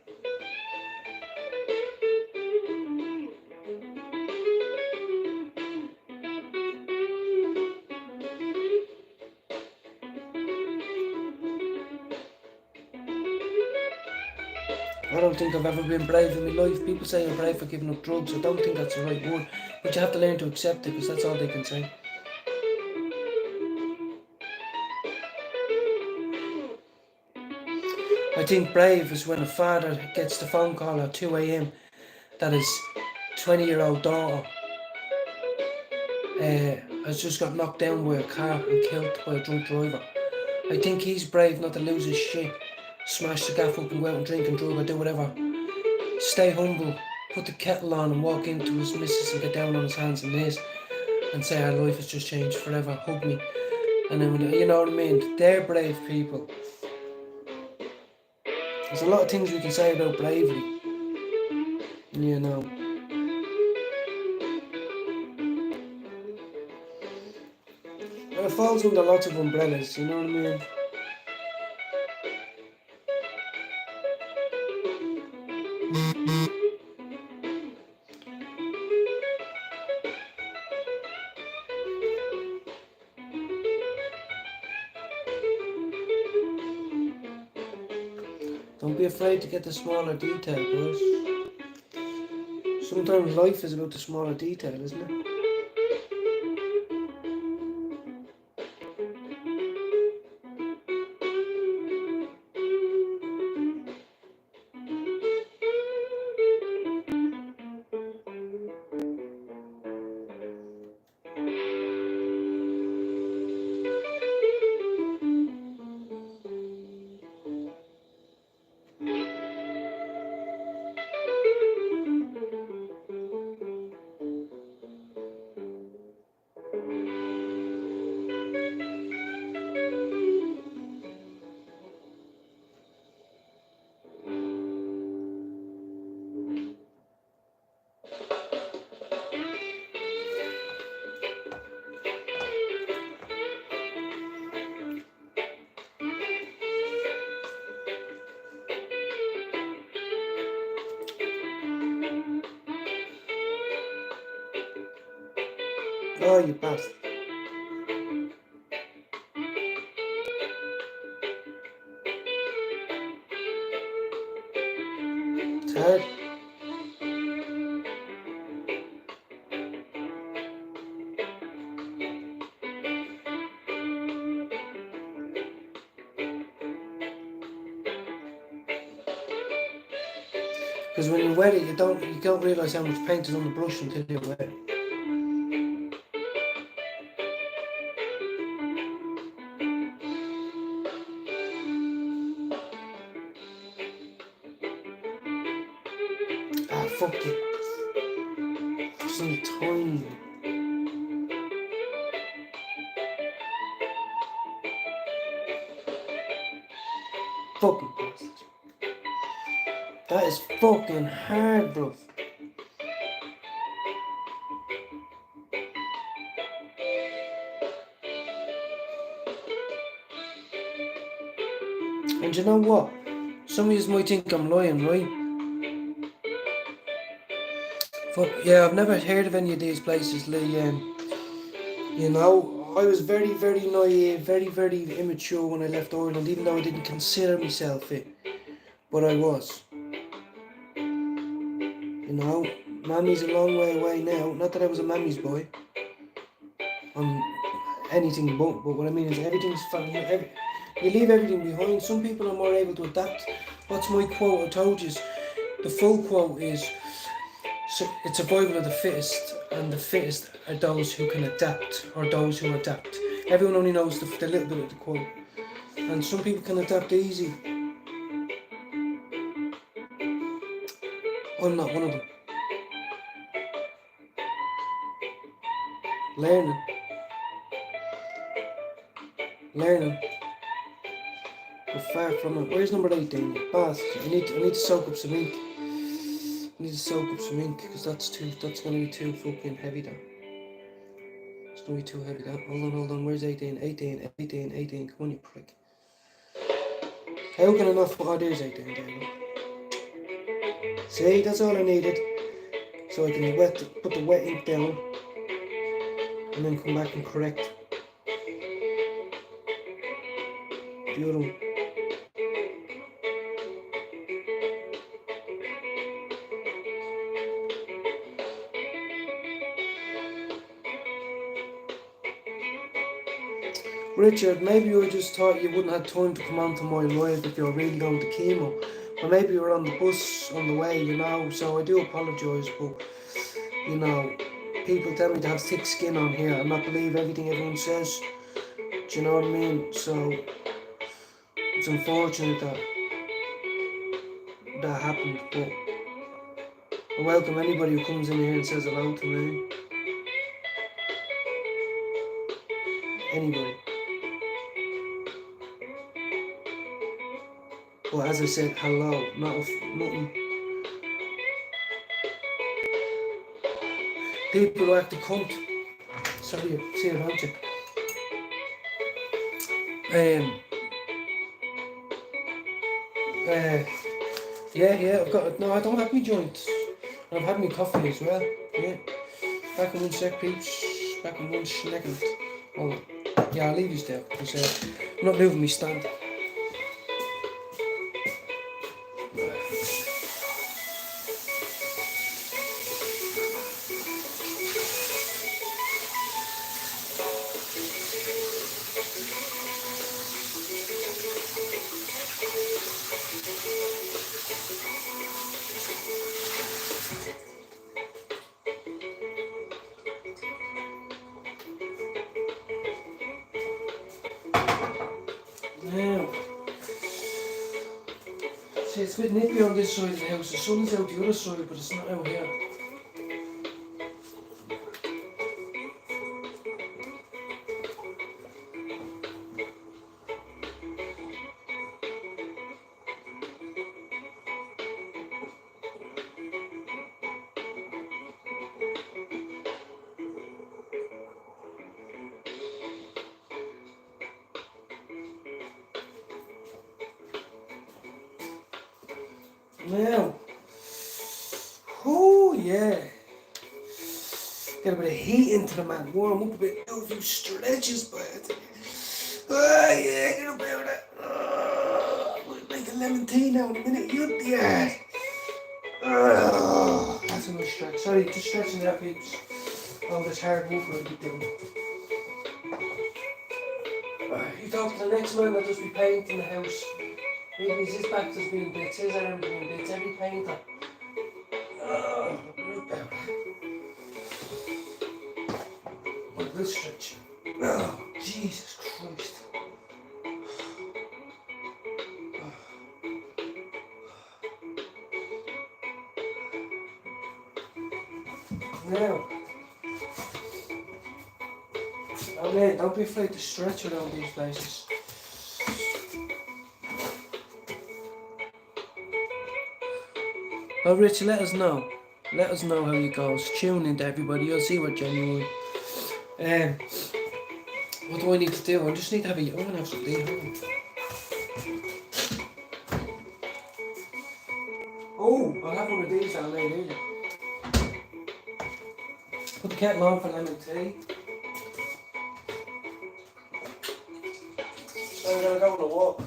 I don't think I've ever been brave in my life. People say I'm brave for giving up drugs. I don't think that's the right word, but you have to learn to accept it, because that's all they can say. I think brave is when a father gets the phone call at 2 a.m. that his 20-year-old daughter has just got knocked down by a car and killed by a drunk driver. I think he's brave not to lose his shit, smash the gaff up and go out and drink and drug or do whatever. Stay humble, put the kettle on and walk into his missus and get down on his hands and knees and say our life has just changed forever, hug me. And then, you know what I mean? They're brave people. There's a lot of things we can say about bravery, you know. And it falls under lots of umbrellas, you know what I mean? Don't be afraid to get the smaller detail, boys. Sometimes life is about the smaller detail, isn't it? Oh, you bastard. It's hard. Because when you wet it, you don't realise how much paint is on the brush until you wet it. Ah, fuck it. Some tiny. Fucking bastard. That is fucking hard, bro. And you know what? Some of you might think I'm lying, right? Fuck, yeah, I've never heard of any of these places, Lee. You know, I was very, very naive, very, very immature when I left Ireland, even though I didn't consider myself it. But I was. You know, Mammy's a long way away now. Not that I was a Mammy's boy. I'm anything but what I mean is everything's fine. You leave everything behind. Some people are more able to adapt. What's my quote? I told you. The full quote is, it's survival of the fittest, and the fittest are those who can adapt, or those who adapt. Everyone only knows the little bit of the quote. And some people can adapt easy. I'm not one of them. Learning. We're far from it. Where's number 18? Bath. I need to soak up some ink. Because that's gonna be too fucking heavy there. It's gonna be too heavy there. Hold on, where's 18? 18, come on you prick. How can I not put, oh there's 18 there. See, that's all I needed. So I can put the wet ink down and then come back and correct. Beautiful. Richard, maybe you just thought you wouldn't have time to come onto my live if you're really going to chemo. Or maybe you were on the bus on the way, you know, so I do apologise, but, you know, people tell me to have thick skin on here and not believe everything everyone says. Do you know what I mean? So, it's unfortunate that happened, but I welcome anybody who comes in here and says hello to me. Anybody. But as I said, hello, nothing. People who act a cunt. Sorry, see it, don't you? Yeah, I don't have me joints. I've had me coffee as well, yeah. Back in 1 sec, peeps. Back in 1 second. Hold on. Yeah, I'll leave you there, because I'm not moving my stand. Now, see, it's a bit nippy on this side of the house. The sun's out the other side, but it's not out here. Now, oh yeah, get a bit of heat into the man, warm up a bit, do a few stretches, but yeah, get a bit of that. We'll make a lemon tea now in a minute, yeah. That's a nice stretch. Sorry, just stretching there, peeps. All this hard work I'll be doing. You talk to the next man that'll just be painting the house. Maybe his back just being bits, his arm being bits, every painter Good stretch. Oh, Jesus Christ. Now, okay, don't be afraid to stretch around these places. Well, Rich, let us know. Let us know how it goes. Tune into everybody. You'll see we're genuine. What do I need to do? I just need to have a... I'm going to have some tea. Oh, I'll have one of these down there later. Put the kettle on for lemon tea. So I'm going to go on a walk.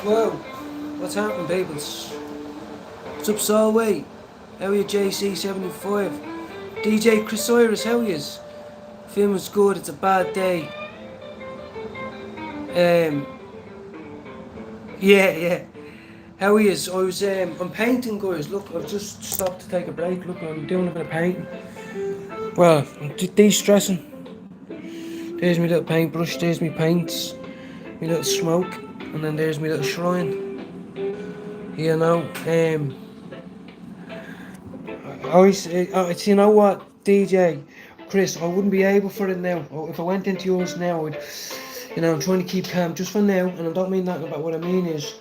Whoa, what's happening, peoples? What's up, Solway? How are you, JC75? DJ Chris Cyrus, how are yous? Feeling's good, it's a bad day. Yeah. How are yous? I'm painting, guys. Look, I've just stopped to take a break. Look, I'm doing a bit of painting. Well, I'm de-stressing. There's my little paintbrush, there's my paints, my little smoke, and then there's my little shrine. You know, it's, you know what, DJ Chris, I wouldn't be able for it now. If I went into yours now, I'm trying to keep calm just for now, and I don't mean that. But what I mean is,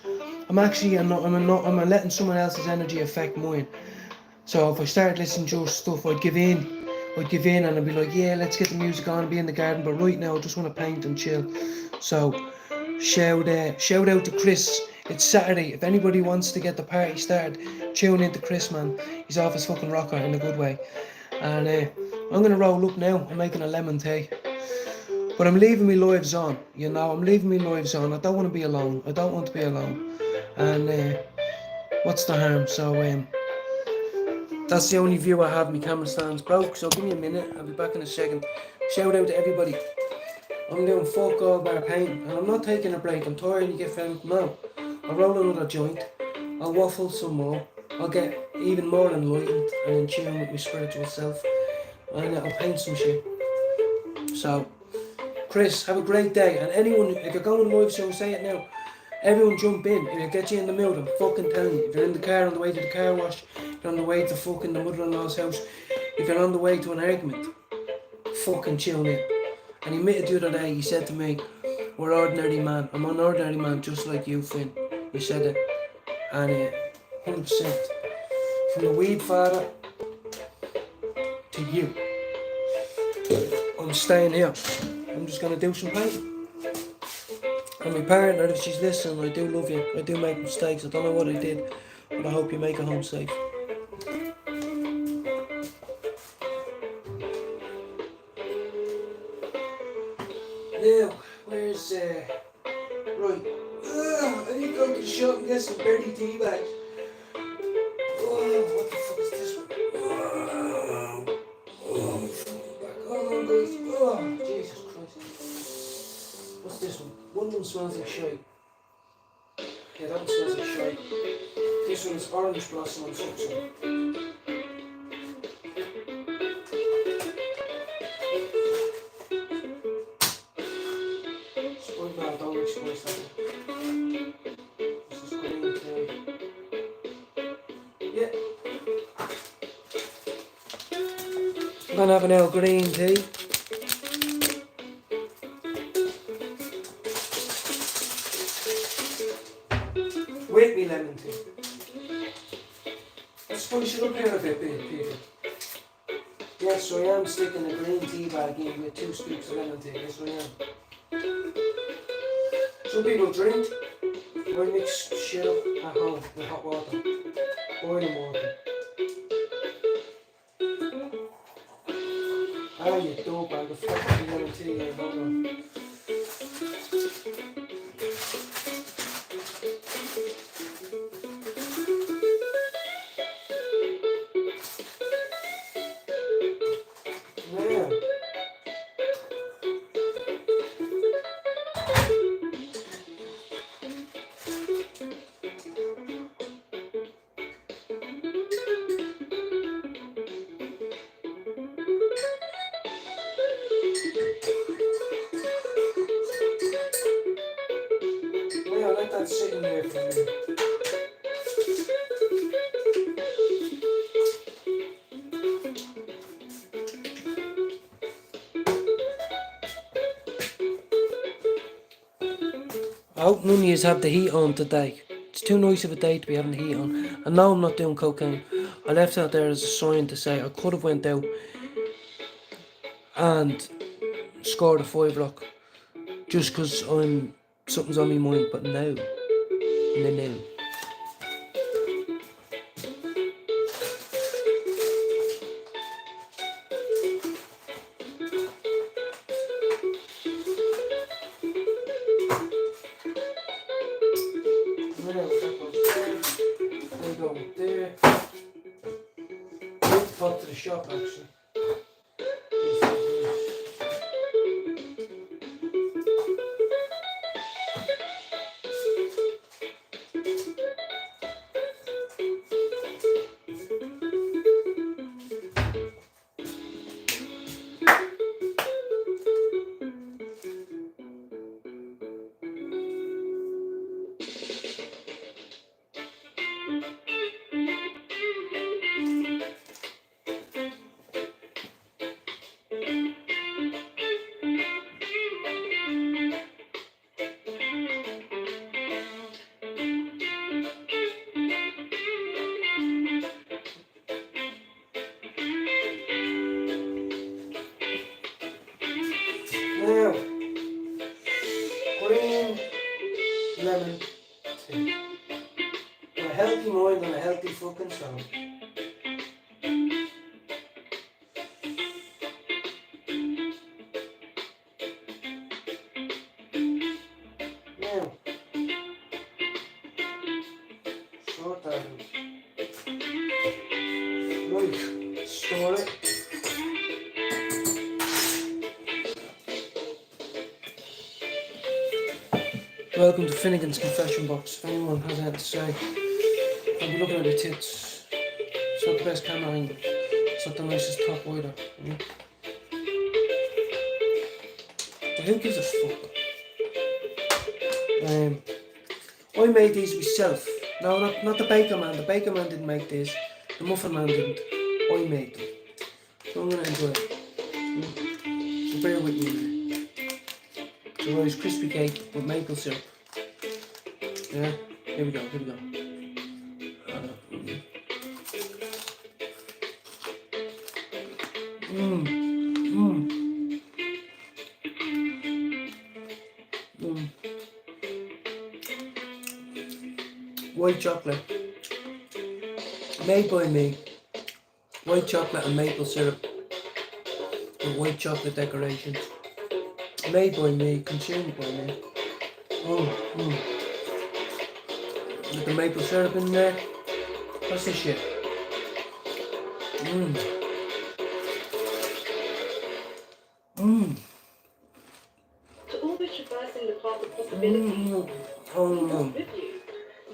I'm letting someone else's energy affect mine. So if I started listening to your stuff, I'd give in, and I'd be like, yeah, let's get the music on, be in the garden. But right now, I just want to paint and chill. So shout out to Chris. It's Saturday. If anybody wants to get the party started, tune in to Chris, man. He's off his fucking rocker in a good way. And I'm gonna roll up now. I'm making a lemon tea. But I'm leaving me lives on. I'm leaving me lives on. I don't want to be alone. And what's the harm? So that's the only view I have. My camera stand's broke. So give me a minute. I'll be back in a second. Shout out to everybody. I'm doing fuck all bar painting, and I'm not taking a break. I'm tired. You get fed. No. I'll roll another joint, I'll waffle some more, I'll get even more enlightened and in tune with my spiritual self, and I'll paint some shit. So, Chris, have a great day, and anyone, if you're going live show, say it now, everyone jump in, if it gets you in the mood, I'm fucking telling you, if you're in the car on the way to the car wash, if you're on the way to fucking the mother-in-law's house, if you're on the way to an argument, fucking tune in. And he admitted the other day, he said to me, we're ordinary man, I'm an ordinary man just like you, Finn. He said it, and 100%. From the weed father to you, I'm staying here. I'm just gonna do some painting. And my partner, if she's listening, I do love you. I do make mistakes. I don't know what I did, but I hope you make it home safe. Now, where's right? I need to go to the shop and get some berry tea bags. Oh, what the fuck is this one? Oh, fucking back. Hold on, guys. Oh, Jesus Christ. What's this one? One of them smells like shite. Yeah, that one smells like shite. This one is orange blossom and something. Spoiled now, don't like spice that one. This is green tea. Yeah. I'm gonna have an Earl Green tea. With me lemon tea. Let's spice it up here a bit, Peter. Yes, so I am sticking a green tea bag in with 2 scoops of lemon tea. Yes, I am. Some people drink. I mix shit up at home with hot water. Boiling water. Ah, you dope, I'll get fucking lemon tea here, hold on. Yeah. Yeah, I let that sit in there for a minute. I hope none of you have the heat on today. It's too nice of a day to be having the heat on. I know I'm not doing cocaine. I left out there as a sign to say I could have went out and scored a 5 lock just because something's on my mind, but no. No. They go there. Let's pop to the shop actually. Now, green lemon tea. A healthy mind and a healthy fucking soul. Now, sort that out. Right, store it. Welcome to Finnegan's Confession Box. If anyone has anything to say, I'll be looking at the tits. It's not the best camera angle. It's not the nicest top either. You know? But who gives a fuck? I made these myself. No, not the baker man. The baker man didn't make these. The muffin man didn't. I made them. So I'm going to enjoy it. So bear with me. It's a Rice Krispie cake with maple syrup. Yeah, here we go. White chocolate. Made by me. White chocolate and maple syrup. With white chocolate decorations. Made by me, consumed by me. With the maple syrup in there. What's this shit? To always traversing the path of possibility. Oh, With you.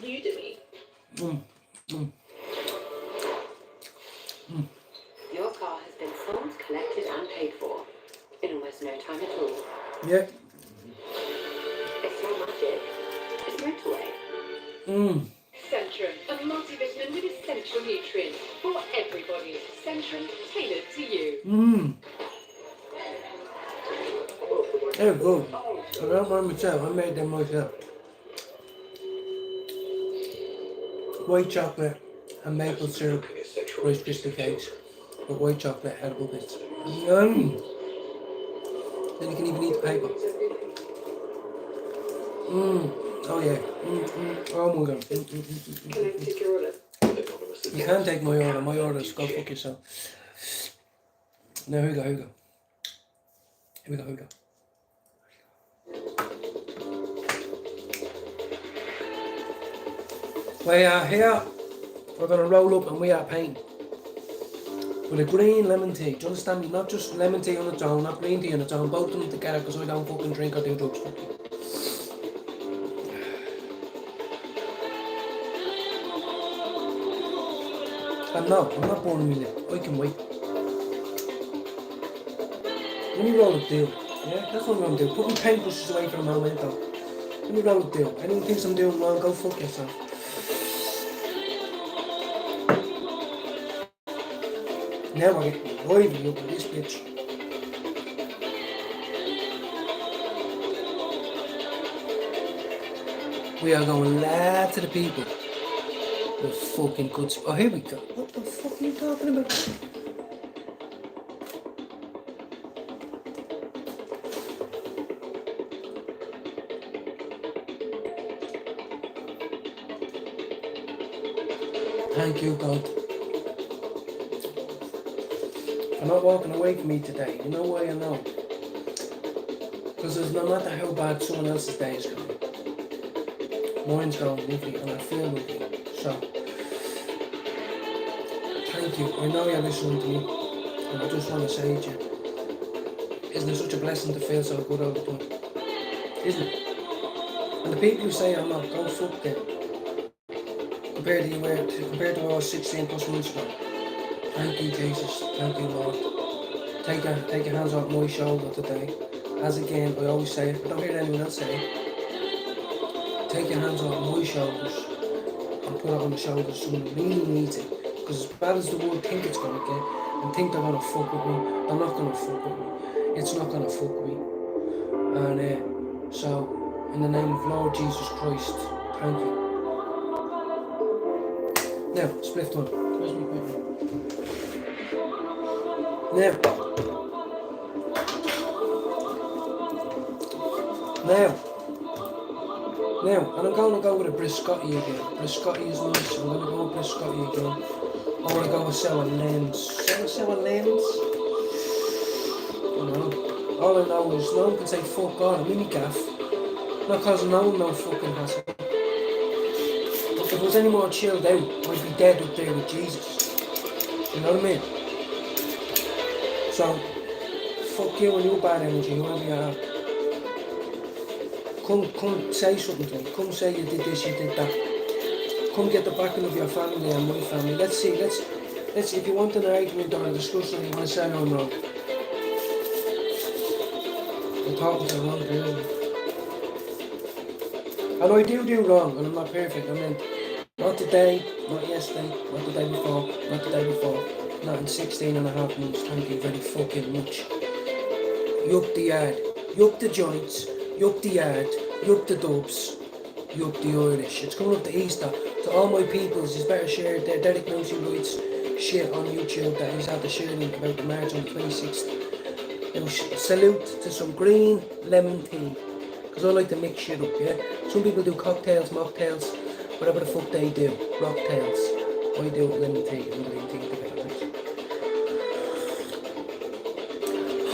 You do me. Your car has been sold, collected, and paid for in almost no time at all. yeah. It's not magic. It's motorway. Centrum, a multivitamin with essential nutrients for everybody. Centrum, tailored to you. They're good. I don't mind myself. I made them myself. White chocolate and maple syrup Rice Krispie cakes with white chocolate edible bits. Yum! Then you can even eat the paper. Oh yeah. Oh my god. Can I take your order? You can take my order. My order's go fuck yourself. Now here we go. Here we go. We are here. We're gonna roll up and we are painting with a green lemon tea. Do you understand me? Not just lemon tea on its own, not green tea on its own. Both of them together because I don't fucking drink or do drugs. And no, I'm not born in me lip. I can wait. Let me roll a deal. Yeah, that's what I'm gonna do. Put my paintbrushes away for a moment though. Let me roll a deal. Anyone thinks I'm doing wrong, go fuck yourself. Now I get lively up with this bitch. We are going live to the people. The fucking good. Oh, here we go. What the fuck are you talking about? Thank you, God. You're not walking away from me today. You know why I know? Because no matter how bad someone else's day is going, mine's going lovely and I feel lovely. So, thank you. I know you're listening to me and I just want to say to you, isn't it such a blessing to feel so good all the time? Isn't it? And the people who say I'm not, go fuck them. Compared to what I was 16 plus months ago. Thank you, Jesus. Thank you, Lord. Take your hands off my shoulder today. As again, I always say it, but I don't hear anyone else say it. Take your hands off my shoulders and put it on the shoulders of someone who really needs it. Because as bad as the world think it's going to get, and think they're going to fuck with me, they're not going to fuck with me. It's not going to fuck with me. And so, in the name of Lord Jesus Christ, thank you. Now, spliff one. Where's my paper? Now, and I'm going to go with a Briscotti again. Briscotti is nice. I'm going to go with Briscotti again. I want to go with sour lens. Sour lens? I don't know. All I know is no one can say fuck God, I'm in my gaff. Not causing no one no fucking hassle. If it was any more chilled out, I'd be dead up there with Jesus. You know what I mean? So, fuck you and your bad energy, whoever you are. Come say something to me. Come say you did this, you did that. Come get the backing of your family and my family. Let's see, if you want an argument or a discussion, you want to say I'm wrong. I'm talking to the wrong person. And I do wrong, and I'm not perfect. I mean, not today, not yesterday, not the day before, not in 16 and a half months. Thank you very fucking much. Yuck the yard, yuck the joints, yuck the yard, yuck the dubs, yuck the Irish. It's coming up to Easter. To all my peoples, you better share their Derek knows who writes shit on YouTube that he's had to share about the march on the 26th. Now, salute to some green lemon tea. Because I like to mix shit up, yeah? Some people do cocktails, mocktails, whatever the fuck they do, rocktails. I do lemon tea and green tea together.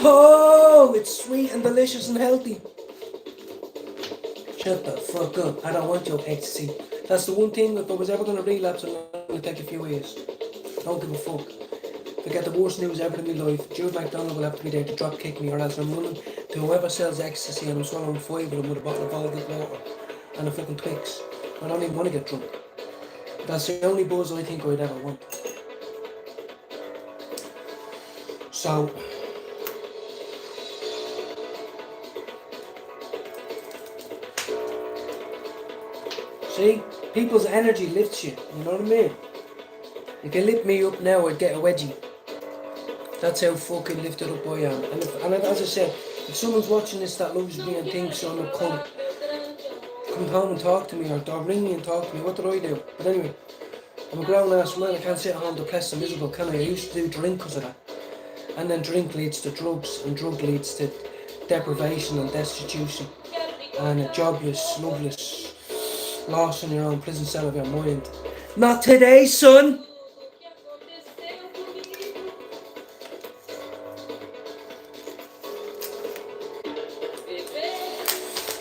Oh! Oh, it's sweet and delicious and healthy. Shut the fuck up. I don't want your ecstasy. That's the one thing, if I was ever going to relapse, I'm going to take a few years. Don't give a fuck. If I get the worst news ever in my life, Jude McDonald will have to be there to drop kick me, or else I'm running to whoever sells ecstasy and I'm swallowing 5 of them with a bottle of Volvic water and a fucking Twix. I don't even want to get drunk. That's the only buzz I think I'd ever want. So, see, people's energy lifts you, you know what I mean? If you lift me up now, I'd get a wedgie. That's how fucking lifted up I am. And as I said, if someone's watching this that loves me and thinks I'm a cunt, come home and talk to me, or ring me and talk to me. What did I do? But anyway, I'm a grown ass man. I can't sit at home depressed and miserable, can I? I used to do drink because of that. And then drink leads to drugs, and drug leads to deprivation and destitution. And a jobless, loveless, lost in your own prison cell of your mind. Not today, son!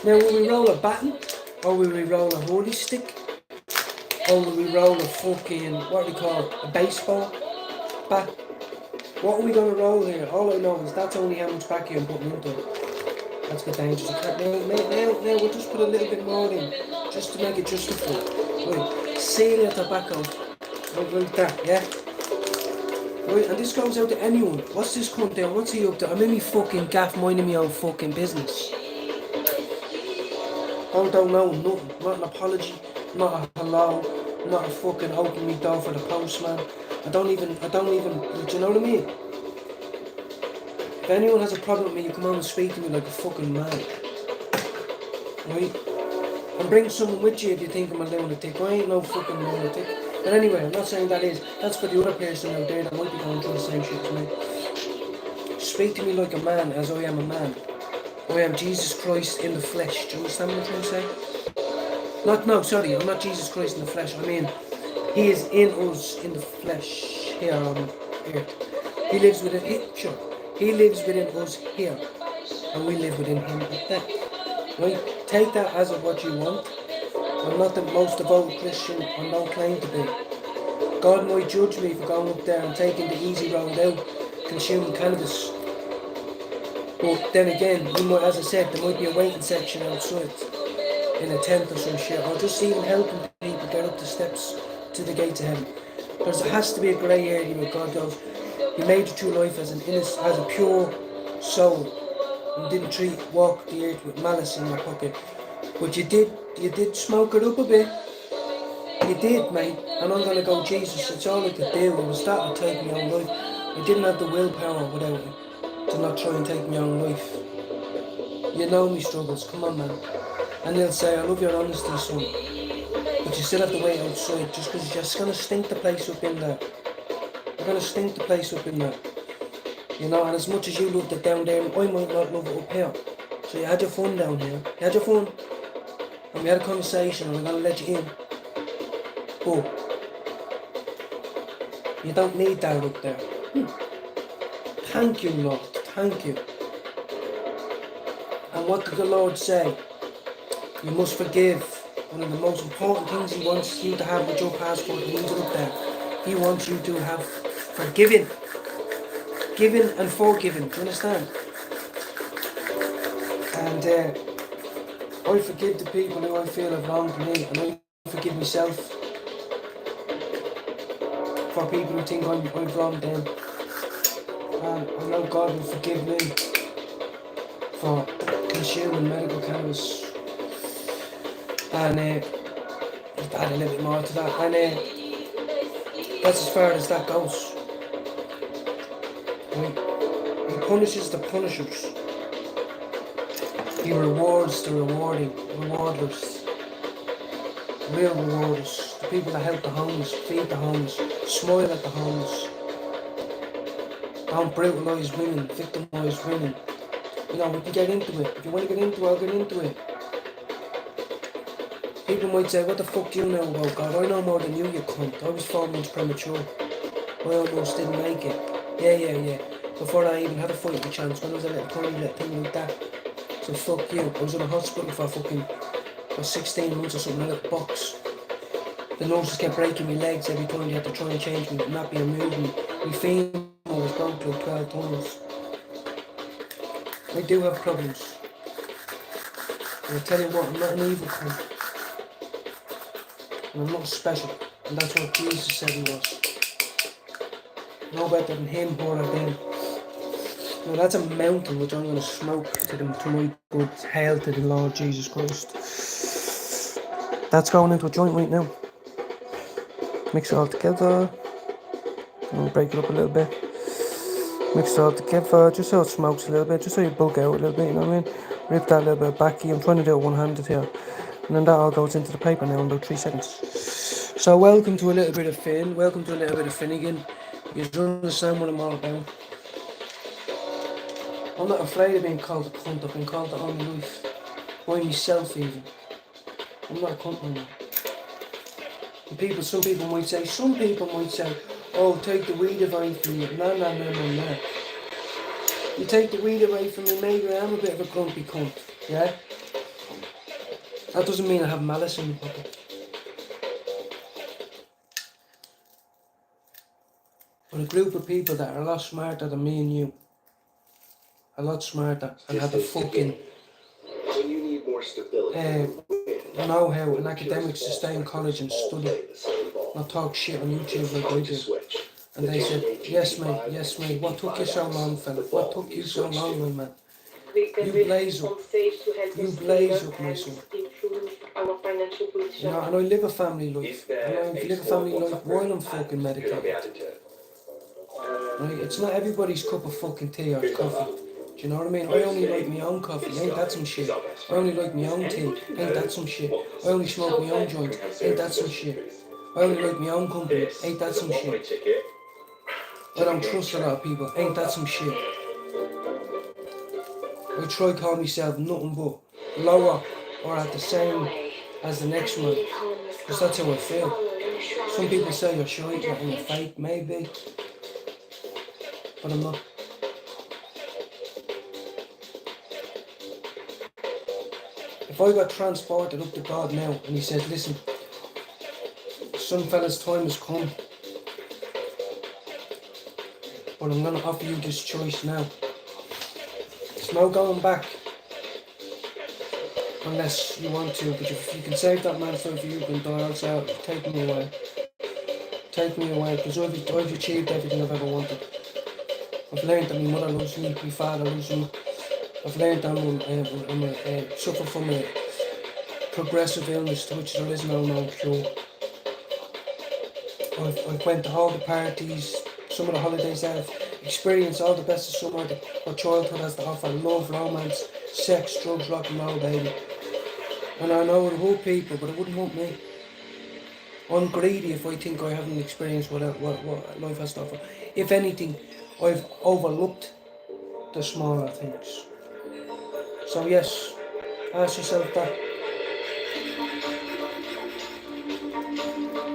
Now, will we roll a baton? Or will we roll a holy stick? Or will we roll a fucking, what do you call it, a baseball bat? What are we going to roll here? All I know is that's only how much back I'm putting into it. That's the dangerous. Now, we'll just put a little bit more in, just to make it justifiable. Right, seal your tobacco. Like that, yeah? Right, and this goes out to anyone. What's this cunt doing? What's he up to? I'm in me fucking gaff minding me own fucking business. I don't know nothing. Not an apology, not a hello, not a fucking open me door for the postman. I don't even, do you know what I mean? If anyone has a problem with me, you come on and speak to me like a fucking man. Right? And bring someone with you if you think I'm a lunatic. I ain't no fucking lunatic. But anyway, I'm not saying that is. That's for the other person out there that might be going through the same shit as me. Speak to me like a man, as I am a man. I am Jesus Christ in the flesh. Do you understand what I'm trying to say? I'm not Jesus Christ in the flesh. I mean, He is in us in the flesh here on earth. He lives within He lives within us here, and we live within Him up there. Right? Take that as of what you want. I'm not the most devout Christian. I no claim to be. God might judge me for going up there and taking the easy road out, consuming cannabis. But then again, you might, as I said, there might be a waiting section outside in a tent or some shit, or just even helping people get up the steps to the gates of heaven. Because there has to be a grey area where God goes, you made your true life as an innocent, as a pure soul, and didn't walk the earth with malice in your pocket. But you did smoke it up a bit. You did, mate. And I'm gonna go, Jesus, it's all I could do. I was starting to take my own life. I didn't have the willpower without it to not try and take my own life. You know me struggles, come on, man. And they'll say, I love your honesty, son. But you still have to wait outside, just because you're just going to stink the place up in there. You're going to stink the place up in there. You know, and as much as you loved it down there, I might not love it up here. So you had your fun down here. You had your fun. And we had a conversation, and I'm going to let you in. But you don't need that up there. Thank you, Lord. Thank you. And what did the Lord say? You must forgive. One of the most important things He wants you to have with your passport, He needs it up there. He wants you to have forgiven. Given and forgiven. Do you understand? And I forgive the people who I feel have wronged me, and I forgive myself for people who think I've wronged them. And I know God will forgive me for consuming medical cannabis. And add a little bit more to that. And that's as far as that goes. Right? He punishes the punishers. He rewards the rewarders. Real rewarders. The people that help the homeless, feed the homeless, smile at the homeless. Don't brutalise women, victimise women. You know, we can get into it. If you want to get into it, I'll get into it. People might say, what the fuck do you know about God? I know more than you cunt. I was 4 months premature. I almost didn't make it. Yeah. before I even had a fighting chance, when I was a little tiny little thing like that. So fuck you. I was in a hospital for fucking 16 months or something, in a little box. The nurses kept breaking my legs every time they had to try and change me, not be moving me. My femur was broke like 12 times. I do have problems. And I tell you what, I'm not an evil cunt. And I'm not special. And that's what Jesus said he was. No better than him or them. Now that's a mountain which I'm going to smoke to my good hail to the Lord Jesus Christ. That's going into a joint right now. Mix it all together. And break it up a little bit. Mix it all together, just so it smokes a little bit, just so you bulk out a little bit, you know what I mean? Rip that a little bit back. I'm trying to do it one-handed here. And then that all goes into the paper now in about 3 seconds. So welcome to a little bit of Finn, welcome to a little bit of Finnegan. You understand what I'm all about. I'm not afraid of being called a cunt, I've been called that all my life. By myself even. I'm not a cunt anymore. Some people might say, oh, take the weed away from you. No. You take the weed away from me, maybe I am a bit of a grumpy cunt, yeah? That doesn't mean I have malice in my pocket. But a group of people that are a lot smarter than me and you. A lot smarter and have the fucking When you need more stability, know-how and academics to stay in college and study. Not talk shit on YouTube like I do. And they said, yes mate, what took you so long, fella? What took you so long, my man? You blaze up, my son. You know, and I live a family life. And I live a family life while I'm fucking medicated. Right? It's not everybody's cup of fucking tea or coffee. Do you know what I mean? I only like my own coffee, ain't that some shit? I only like my own tea, ain't that some shit? I only smoke my own joint, ain't that some shit? I only like my own company, ain't that some shit? I don't trust a lot of people, ain't that some shit? I try to call myself nothing but lower or at the same as the next one, because that's how I feel. Some people say you're shite and you're fake, maybe, but I'm not. If I got transported up to God now and he says, listen, some fella's time has come, but I'm going to offer you this choice now. There's no going back unless you want to, but if you can save that man for you can die also, take me away. Take me away, because I've achieved everything I've ever wanted. I've learned that my mother loves me, my father loves me. I've learned that I suffer from a progressive illness to which there is no known cure. I've went to all the parties, some of the holidays I've experienced all the best of summer that our childhood has to offer. Love, romance, sex, drugs, rock and roll, baby. And I know it will hurt people, but it wouldn't hurt me. I'm greedy if I think I haven't experienced what life has to offer. If anything, I've overlooked the smaller things. So yes, ask yourself that.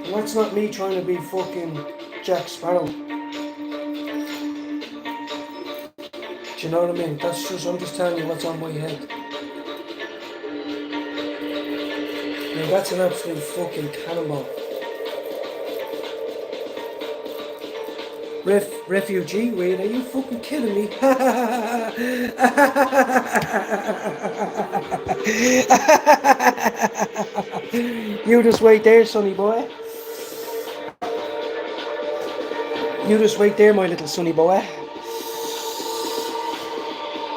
And that's not me trying to be fucking Jack Sparrow. Do you know what I mean? I'm just telling you what's on my head. I mean, that's an absolute fucking cannonball. Refugee, wait, are you fucking kidding me? You just wait there, sonny boy. You just wait there, my little sonny boy.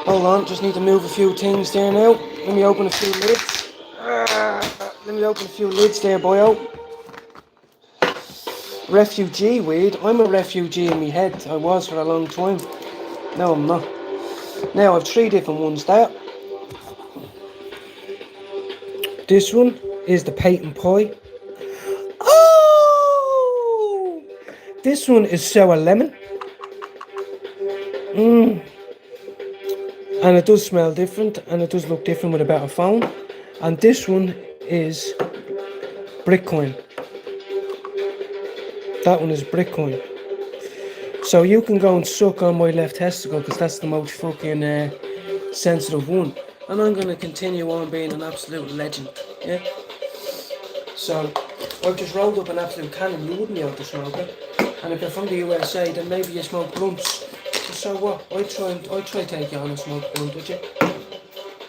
Hold on, just need to move a few things there now. Let me open a few lids. Let me open a few lids there, boyo. Refugee, weed. I'm a refugee in my head. I was for a long time. No, I'm not. Now I've 3 different ones there. This one is the Peyton Pie. Oh! This one is sour lemon. And it does smell different, and it does look different with a better phone. And this one is Bitcoin. That one is Bitcoin. So you can go and suck on my left testicle because that's the most fucking sensitive one. And I'm going to continue on being an absolute legend. Yeah? So I've just rolled up an absolute cannon. You wouldn't be able to smoke it. And if you're from the USA, then maybe you smoke blunts. So what? I'd try take you on and smoke a blunt, would you?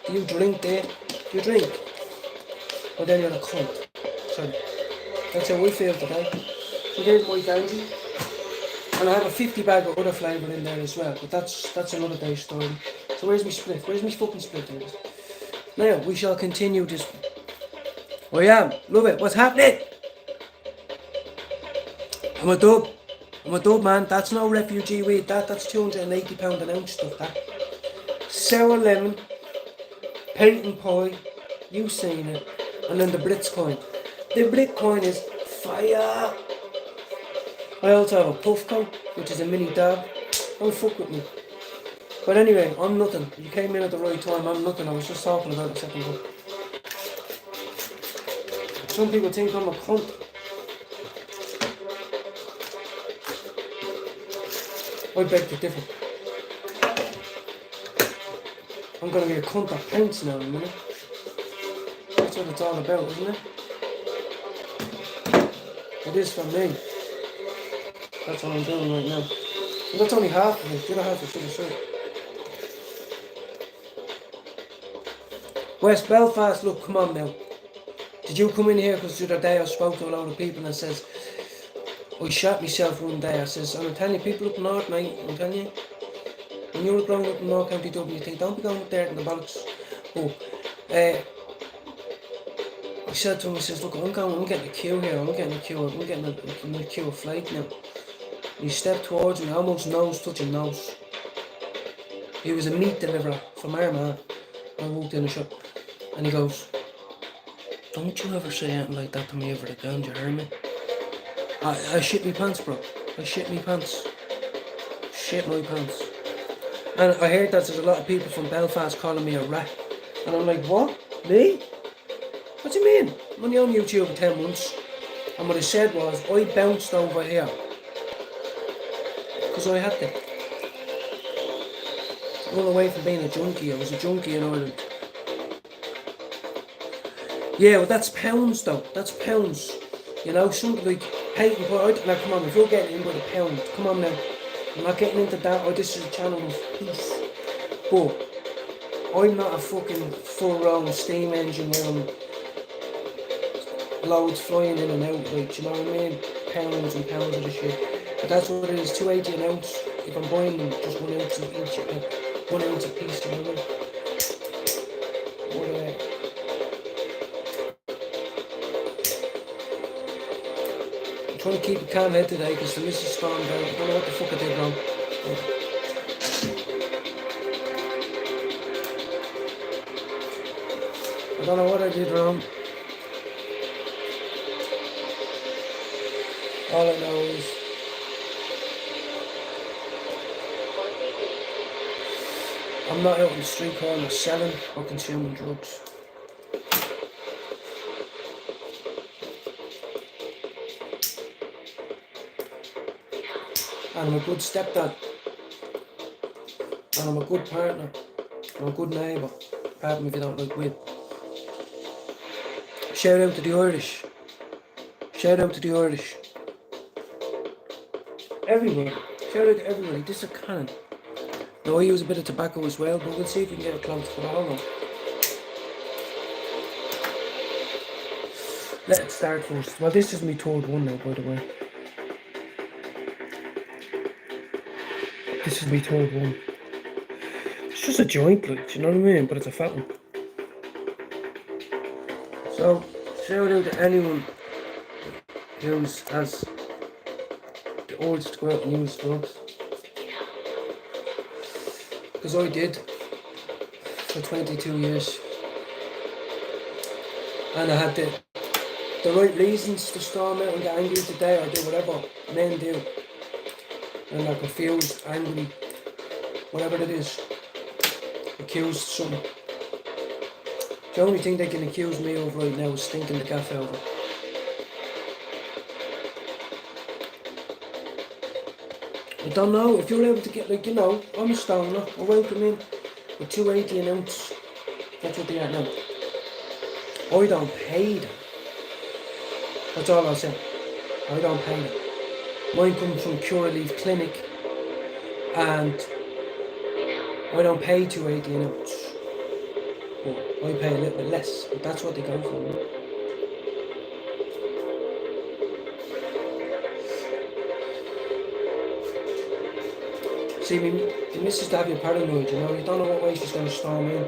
Do you drink there? Do you drink? Well then you're a cunt. So that's how we feel today. So there's my ganji. And I have a 50 bag of other flavour in there as well, but that's another day's story. So where's my split? Where's my fucking split there? Now we shall continue this. I am. Love it. What's happening? I'm a dub, man. That's no refugee weed. That's £280 an ounce stuff, that. Sour lemon, patent pie, you seen it. And then the Blitz coin. The Blitz coin is fire. I also have a puff coin, which is a mini dab. Don't fuck with me. But anyway, I'm nothing. You came in at the right time. I'm nothing. I was just talking about it a second ago. Some people think I'm a cunt. I beg to differ. I'm gonna be a cunt that paints now in a minute. That's what it's all about, isn't it? It is for me. That's what I'm doing right now. And that's only half of it. The other half is for the shirt. West Belfast, look, come on now. Did you come in here because the other day I spoke to a lot of people and says, I shot myself one day. I says, I'm telling you, people up north, mate, I'm telling you, when you were growing up in North County Dublin, you think, don't be going up there in the bollocks. Oh, I said to him, I says, look, I'm getting a queue here, I'm getting a queue of flight now. And he stepped towards me, almost nose touching nose. He was a meat deliverer from Armagh. I walked in the shop and he goes, don't you ever say anything like that to me ever again, do you hear me? I shit me pants, bro. I shit me pants. Shit my pants. And I heard that there's a lot of people from Belfast calling me a rat. And I'm like, what? Me? What do you mean? I'm only on YouTube for 10 months. And what I said was, I bounced over here. Because I had to. Run away from being a junkie. I was a junkie in Ireland. Yeah, well that's pounds though. That's pounds. You know, something like patent pie. Now come on, if you're getting in by the pound, come on now. I'm not getting into that. Oh, this is a channel of peace. But I'm not a fucking full-round steam engine where I'm loads flying in and out, like, you know what I mean? Pounds and pounds of the shit. But that's what it is, £2.80 an ounce. If I'm buying them, just 1 ounce of each, 1 ounce a piece, you know what I mean? I'm trying to keep a calm head today because the missus stormed out. I don't know what the fuck I did wrong. I don't know what I did wrong. All I know is I'm not out on the street corner selling or consuming drugs. And I'm a good stepdad. And I'm a good partner. I'm a good neighbour. Pardon me if you don't like weed. Shout out to the Irish. Shout out to the Irish. Everybody. Shout out to everybody. This is a cannon. Now I use a bit of tobacco as well, but we'll see if we can get it close to the hollow. Let's start first. Well, this is my third one now, by the way. This is my third one. It's just a joint, like, do you know what I mean? But it's a fat one. So, shout out to anyone who has the urge to go out and use drugs. Because I did for 22 years. And I had the right reasons to storm out and get angry today or do whatever men do. And they're confused, angry, whatever it is. Accused something. The only thing they can accuse me of right now is stinking the gaff over. I don't know, if you're able to get, like, you know, I'm a stoner, I won't come in with 280 an ounce. That's what they are now. I don't pay them. That's all I'll say. I don't pay them. Mine comes from Curaleaf Clinic, and I don't pay 280 an ounce. Well, I pay a little bit less, but that's what they go for. Right? See, the missus to have you paranoid, you know, you don't know what way she's going to storm in.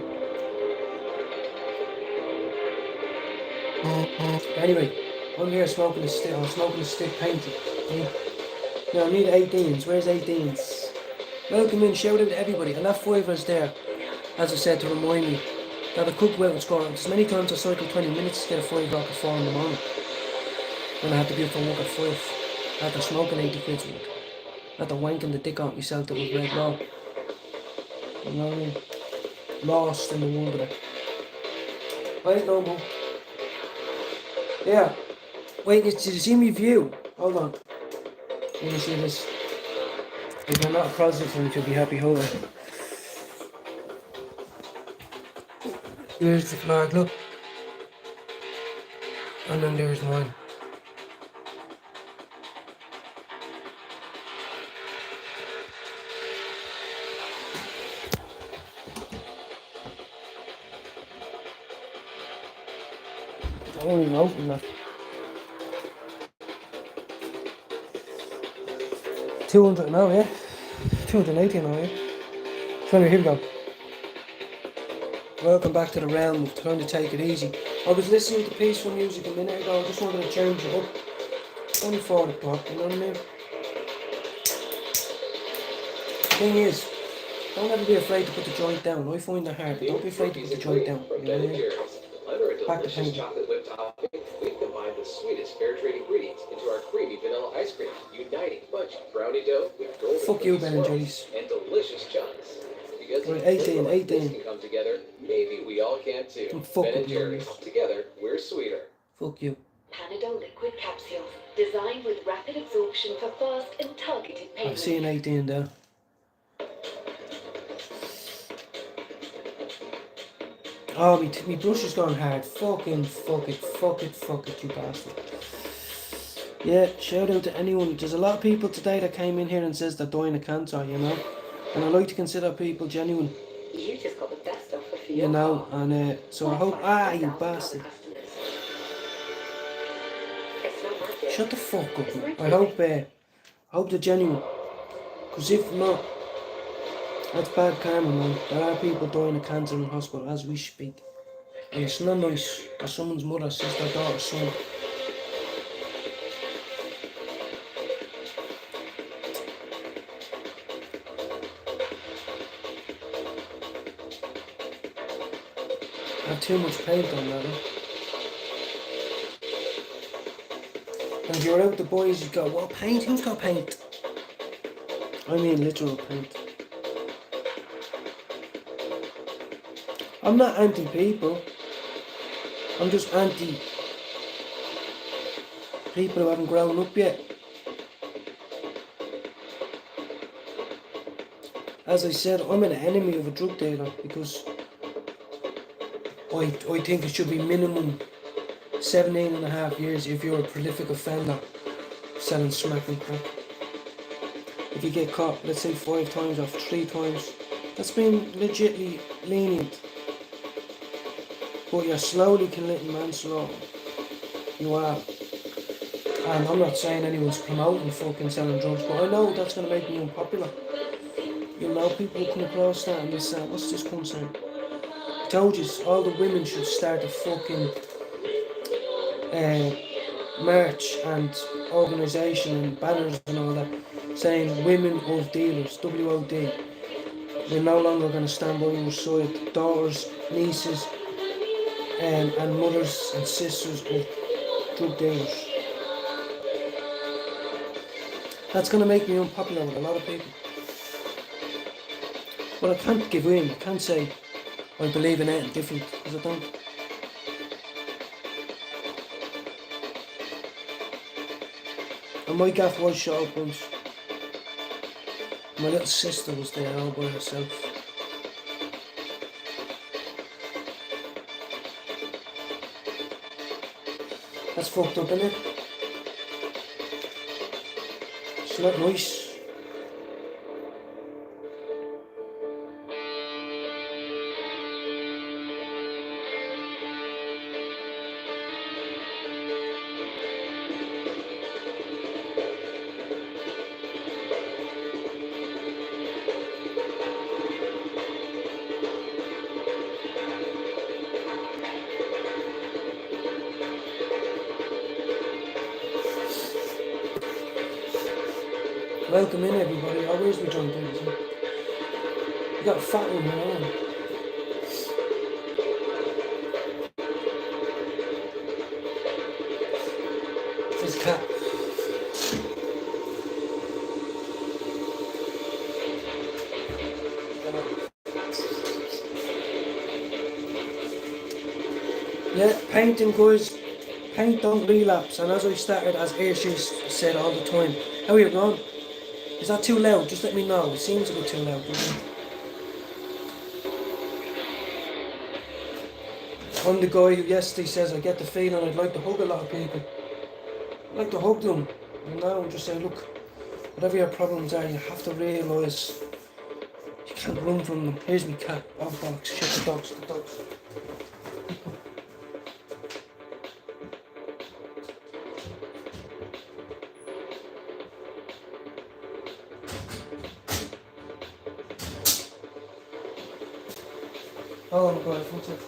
Anyway, I'm here smoking a stick, painting. Okay? Now I need 18s, where's 18s? Welcome in, shout out to everybody, and that fiver's there, as I said, to remind me that I could go out and score. As many times I cycle 20 minutes to get a 5 o'clock at 4 in the morning, when I had to be up for work at 5, after smoking 80 quid's worth. After wanking the dick out myself that was red raw. You know what I mean? Lost in the world of it. Wait, no more. Yeah. Wait, did you see me view? Hold on. Let me see this. If you're not a Protestant, you'll be happy. Hold on. Here's the flag, look. And then there's mine. I won't even open that. 200 now, yeah? 280 now, yeah? So anyway, here we go. Welcome back to the realm of trying to take it easy. I was listening to peaceful music a minute ago, I just wanted to change it up. Only 4 o'clock, you know what I mean? Thing is, don't ever be afraid to put the joint down. I find that hard, but don't be afraid to put the joint down. You know what I mean? Under a Back to delicious painting. chocolate whipped topping, we've combined the sweetest fair trade ingredients into our creamy vanilla ice cream, uniting fudgy brownie dough with golden Fuck you, cookie Ben and swirls Jerry's. and delicious chunks. Because Right, if 18, this 18. can come together, maybe we all can too. Oh, fuck Ben and you, Jerry's, together we're sweeter. Fuck you. Panadol liquid capsules, designed with rapid absorption for fast and targeted pain I've seen 18 there. Oh, me brush is gone hard. Fucking fuck it, you bastard. Yeah, shout out to anyone. There's a lot of people today that came in here and says they're dying of cancer, you know. And I like to consider people genuine, You just got the best offer for you your know. car. And so I hope, you bastard. It's not magic. Shut the fuck up, man. I hope they're genuine. Because if not, that's bad karma, man. There are people dying of cancer in hospital as we speak. And it's not nice that someone's mother says their daughter's son. I have too much paint on that. And if you're out with the boys, you go, well, paint? Who's got paint? I mean literal paint. I'm not anti-people. I'm just anti-people who haven't grown up yet. As I said, I'm an enemy of a drug dealer because I think it should be minimum 17.5 years if you're a prolific offender selling smack and crack. If you get caught, let's say 5 times or 3 times, that's been legitly lenient. But you're slowly committing manslaughter. You are. And I'm not saying anyone's promoting fucking selling drugs, but I know that's going to make me unpopular. You know, people will come across that and they say, what's this cunt saying? I told you, all the women should start a fucking march and organisation and banners and all that saying women of dealers, WOD. We're no longer going to stand by your side. Daughters, nieces, and mothers and sisters of drug dealers. That's going to make me unpopular with a lot of people. But I can't give in. I can't say I believe in anything different, because I don't. And my gaff was shut up once. My little sister was there all by herself. That's fucked up, isn't it? It's not nice. Welcome in, everybody. Oh, where's my John Davidson? You got a fat one here, haven't you? His cat. Yeah, painting, guys. Paint don't relapse. And as I started, as Airshis said all the time, how are you going? Is that too loud? Just let me know. It seems a bit too loud, doesn't it? I'm the guy who yesterday says I get the feeling I'd like to hug a lot of people. I'd like to hug them. And now I'm just saying, look, whatever your problems are, you have to realise you can't run from them. Here's my cat. Oh, bollocks. Shit, the dogs. Oh my god, what's it?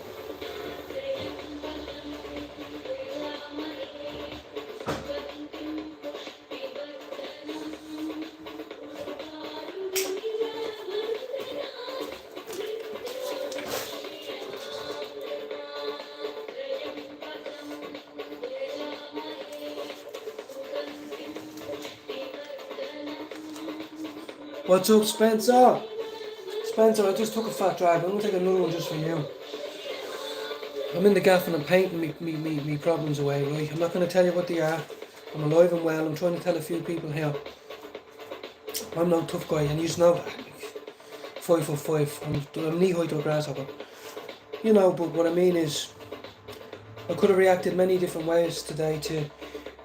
What's up, Spencer? Spencer, I just took a fat drag. I'm gonna take another one just for you. I'm in the gaff and I'm painting me problems away, right? I'm not gonna tell you what they are. I'm alive and well. I'm trying to tell a few people here. I'm no tough guy, and you know that. 5'5". I'm knee high to a grasshopper. You know, but what I mean is, I could have reacted many different ways today to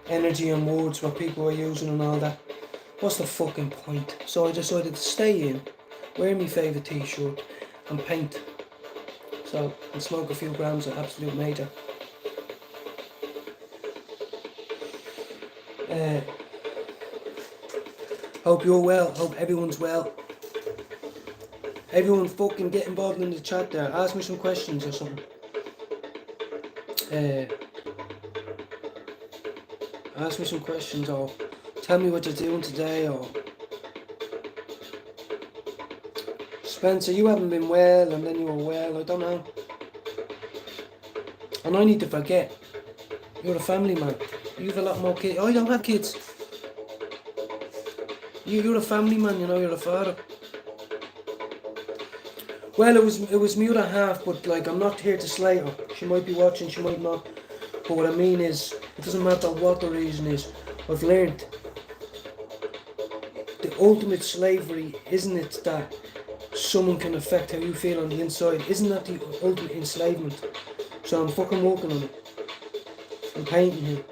energy and words, what people are using and all that. What's the fucking point? So I decided to stay in, wear my favourite t-shirt and paint. So, and smoke a few grams of Absolute Major. Hope you're well, hope everyone's well. Everyone fucking get involved in the chat there. Ask me some questions or something. Ask me some questions or tell me what you're doing today or... Spencer, you haven't been well and then you were well, I don't know. And I need to forget. You're a family man. You have a lot more kids. I don't have kids. You're a family man, you know, you're a father. Well, it was me other half, but like I'm not here to slay her. She might be watching, she might not. But what I mean is, it doesn't matter what the reason is. I've learned the ultimate slavery, isn't it, that someone can affect how you feel on the inside? Isn't that the ultimate enslavement? So I'm fucking working on it. I'm painting it.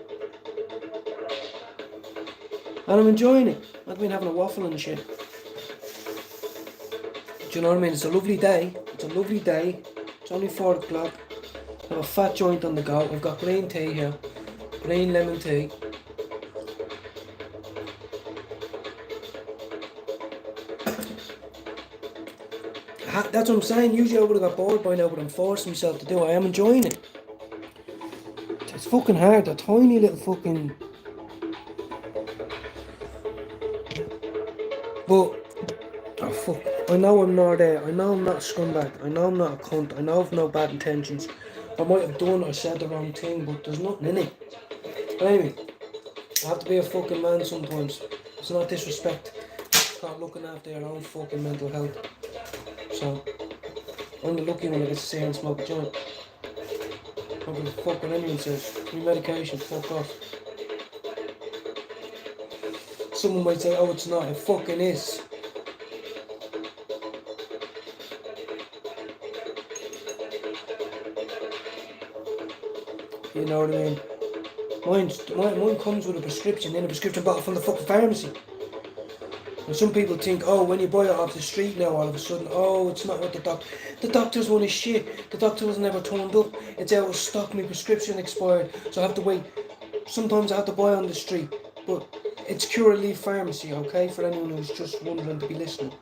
And I'm enjoying it. I've been having a waffle and shit. Do you know what I mean? It's a lovely day. It's a lovely day. It's only 4 o'clock. I have a fat joint on the go. I've got green tea here. Green lemon tea. That's what I'm saying. Usually I would have got bored by now, but I'm forcing myself to do it. I am enjoying it. It's fucking hard. A tiny little fucking... But... Oh fuck. I know I'm not there. I know I'm not a scumbag. I know I'm not a cunt. I know I've no bad intentions. I might have done or said the wrong thing, but there's nothing in it. Believe me. I have to be a fucking man sometimes. It's not disrespect. It's not looking after your own fucking mental health. So, I'm the lucky one that gets to sit here and smoke a joint. I don't give a fuck what anyone says. Your medication, fuck off. Someone might say, oh, it's not. It fucking is. You know what I mean? Mine comes with a prescription in a prescription bottle from the fucking pharmacy. And some people think, oh, when you buy it off the street now, all of a sudden, oh, it's not what the doctor. The doctor's one is shit. The doctor was never turned up. It's out of stock. My prescription expired, so I have to wait. Sometimes I have to buy on the street, but it's Curaleaf Pharmacy, okay? For anyone who's just wondering to be listening.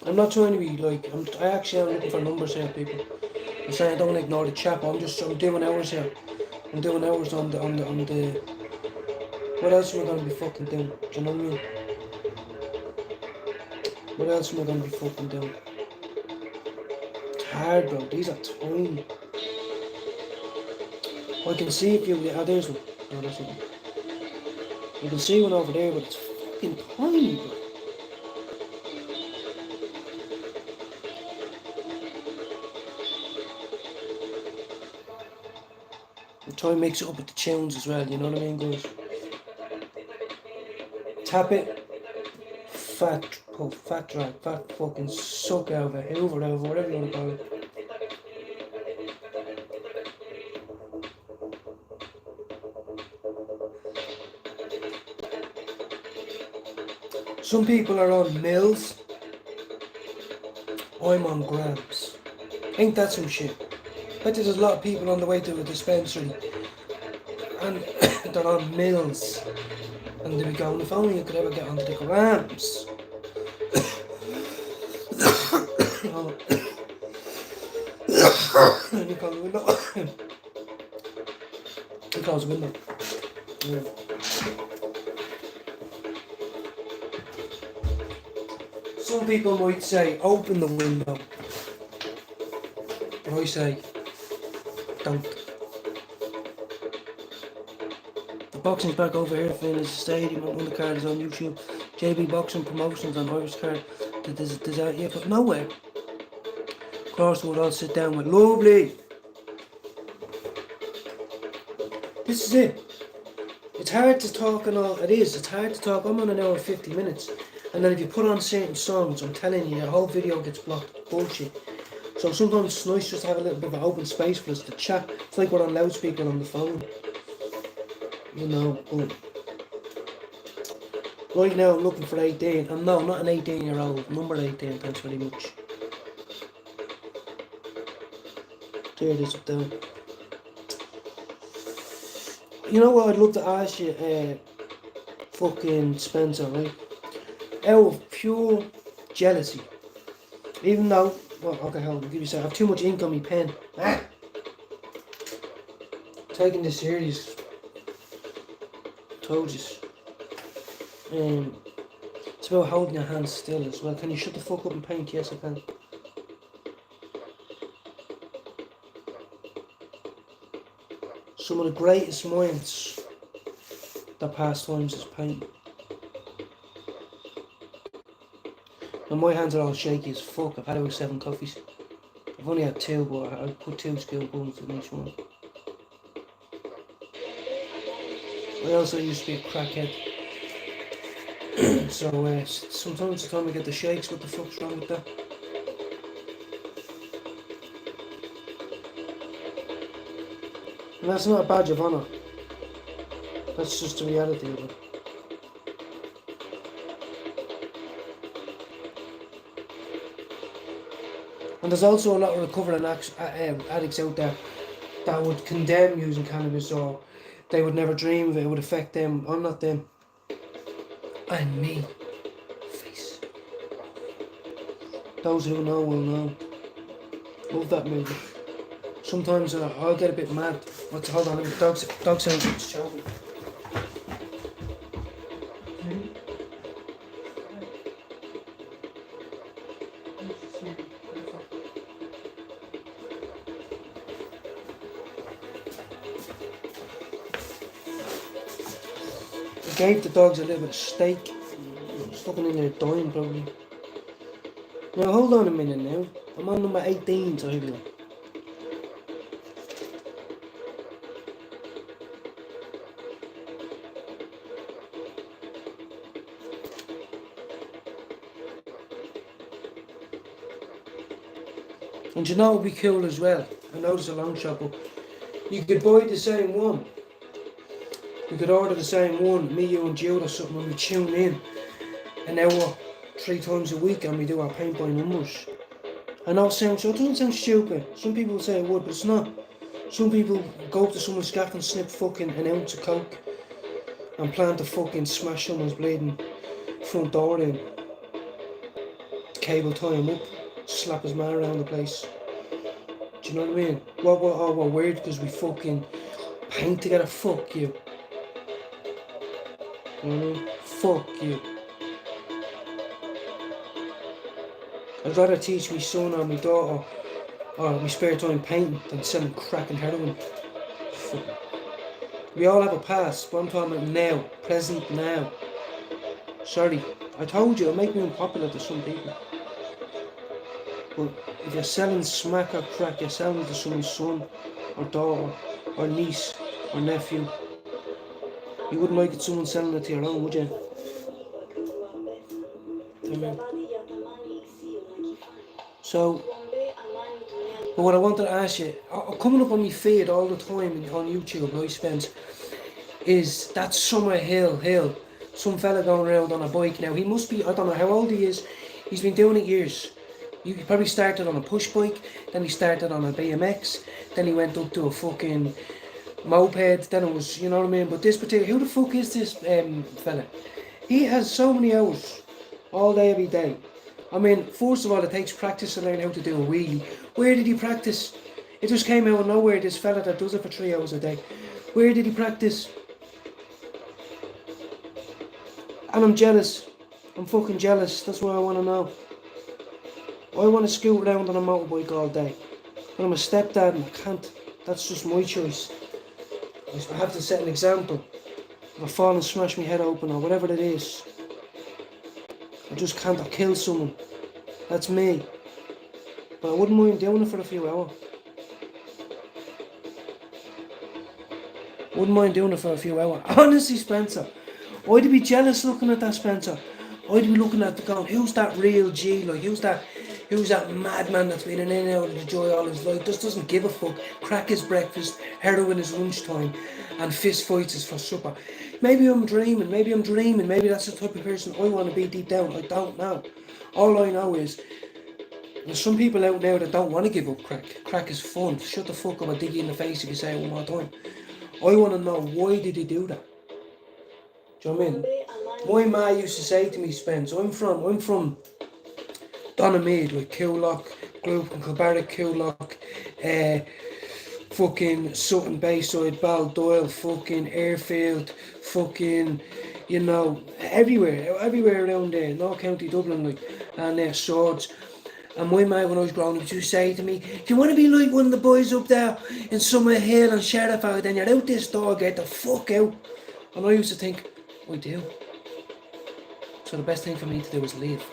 I'm not trying to be like. I actually am looking for numbers here, people. I'm saying I don't ignore the chap. I'm doing hours here. I'm doing hours on the. What else am I gonna be fucking doing? Do you know what I mean? What else am I gonna be fucking doing? It's hard, bro. These are tiny. I can see if you. Oh, there's one. No, that's not one. You can see one over there, but it's fucking tiny, bro. I try and mix it up with the tunes as well. You know what I mean, guys? Tap it, fat drag, fat fucking suck out of it, hoover out of it, whatever you want to call it. Some people are on mils, I'm on grams. Ain't that some shit? Bet you there's a lot of people on the way to a dispensary and they're on mils. And they be going, if only you could ever get onto the grams. Oh. And you close the window. You close the window. Yeah. Some people might say, open the window. But I say, don't. Boxing's back over here, Finn. Is the stadium. On the card is on YouTube. JB Boxing Promotions on Irish card. There's that, yeah, but nowhere. Crosswood, I'll sit down with. Lovely. This is it. It's hard to talk and all. It is. It's hard to talk. I'm on an hour and 50 minutes. And then if you put on certain songs, I'm telling you, the whole video gets blocked. Bullshit. So sometimes it's nice just to have a little bit of an open space for us to chat. It's like we're on loudspeaker on the phone. You know, but right now I'm looking for 18. I'm no, not an 18-year-old. Number 18, thanks very much. There it is up there. You know what I'd love to ask you, fucking Spencer, right? Out of pure jealousy. Even though, well, okay, hold on, give you a second. I have too much ink on my pen. Taking this serious. Told you. It's about holding your hands still as well. Can you shut the fuck up and paint? Yes, I can. Some of the greatest minds that past times is paint. And my hands are all shaky as fuck. I've had about 7 coffees. I've only had 2, but I put 2 skill buttons in each one. I also used to be a crackhead. So sometimes the time I get the shakes, what the fuck's wrong with that? And that's not a badge of honour. That's just the reality of it. And there's also a lot of recovering addicts out there that would condemn using cannabis, or they would never dream of it, it would affect them. I'm not them. I'm me. Face. Those who know will know. Love that movie. Sometimes I'll get a bit mad. Hold on, dog sounds like it's choking. I gave the dogs a little bit of steak. It's fucking in there dying probably. Now hold on a minute now. I'm on number 18, so here we go. And you know what would be cool as well? I know it's a long shot, but you could buy the same one. We could order the same one, me, you and Jude or something, and we tune in an hour 3 times a week and we do our paint by numbers. I know it doesn't sound stupid. Some people will say it would, but it's not. Some people go up to someone's gaff and snip fucking an ounce of coke and plan to fucking smash someone's bleeding front door in. Cable tie him up, slap his man around the place. Do you know what I mean? We're weird because we fucking paint together. Fuck you. You know what I mean? Fuck you. I'd rather teach my son or my daughter or my spare time painting than selling crack and heroin. Fuck. We all have a past, but I'm talking about now, present now. Sorry, I told you, it'll make me unpopular to some people. But if you're selling smack or crack, you're selling to someone's son or daughter or niece or nephew. You wouldn't like it someone selling it to your own, would you? Amen. So, but what I wanted to ask you, coming up on my feed all the time on YouTube, right, Spence, is that Summer Hill, some fella going around on a bike now. He must be, I don't know how old he is, he's been doing it years. He probably started on a push bike, then he started on a BMX, then he went up to a fucking moped, then it was, you know what I mean, but this particular, who the fuck is this fella? He has so many hours, all day, every day. I mean, first of all, it takes practice to learn how to do a wheelie. Where did he practice? It just came out of nowhere, this fella that does it for 3 hours a day. Where did he practice? And I'm jealous. I'm fucking jealous. That's what I want to know. I want to scoot around on a motorbike all day. But I'm a stepdad and I can't. That's just my choice. I have to set an example. If I fall and smash my head open or whatever it is, I just can't. I'll kill someone. That's me. But I wouldn't mind doing it for a few hours. Wouldn't mind doing it for a few hours. Honestly, Spencer, I'd be jealous looking at that, Spencer. I'd be looking at the going, who's that real G? Like, who's that madman that's been in and out of the joy all his life? Just doesn't give a fuck. Crack is breakfast, heroin is lunchtime, and fist fights is for supper. Maybe I'm dreaming, maybe that's the type of person I want to be deep down. I don't know. All I know is there's some people out there that don't want to give up crack. Crack is fun. Shut the fuck up, I'll dig you in the face if you say it one more time. I want to know, why did he do that? Do you know what I mean? My ma used to say to me, Spence, I'm from Donamead, like Coolock, grew up in Kilbarrack, Coolock, fucking Sutton Bayside, Baldoyle, fucking Airfield, fucking, you know, everywhere around there, North County Dublin, like, and Swords. And my mate, when I was growing up, used to say to me, if you want to be like one of the boys up there in Summer Hill and Sheriff out, then you're out this door, get the fuck out. And I used to think, I do. So the best thing for me to do was leave.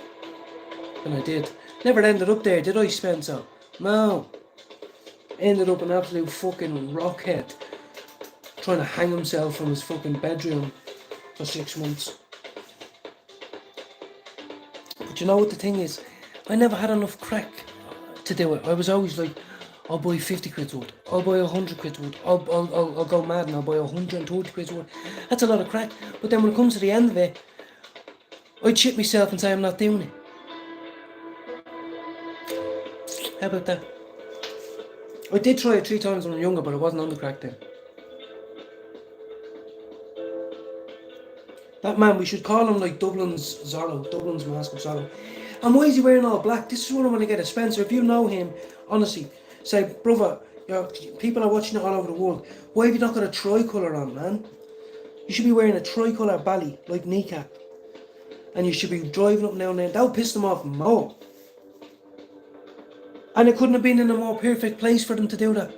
And I did. Never ended up there, did I, Spencer? No. Ended up an absolute fucking rockhead, trying to hang himself from his fucking bedroom for 6 months. But you know what the thing is? I never had enough crack to do it. I was always like, I'll buy 50 quid's worth, I'll buy 100 quid's worth, I'll go mad and I'll buy 130 quid's worth. That's a lot of crack. But then when it comes to the end of it, I'd shit myself and say I'm not doing it. How about that? I did try it 3 times when I was younger, but I wasn't on the crack then. That man, we should call him like Dublin's Zorro, Dublin's Mask of Zorro. And why is he wearing all black? This is what I want to get at. Spencer, if you know him, honestly, say, brother, people are watching it all over the world. Why have you not got a tricolour on, man? You should be wearing a tricolour bally, like kneecap. And you should be driving up now and then. That would piss them off more. And it couldn't have been in a more perfect place for them to do that.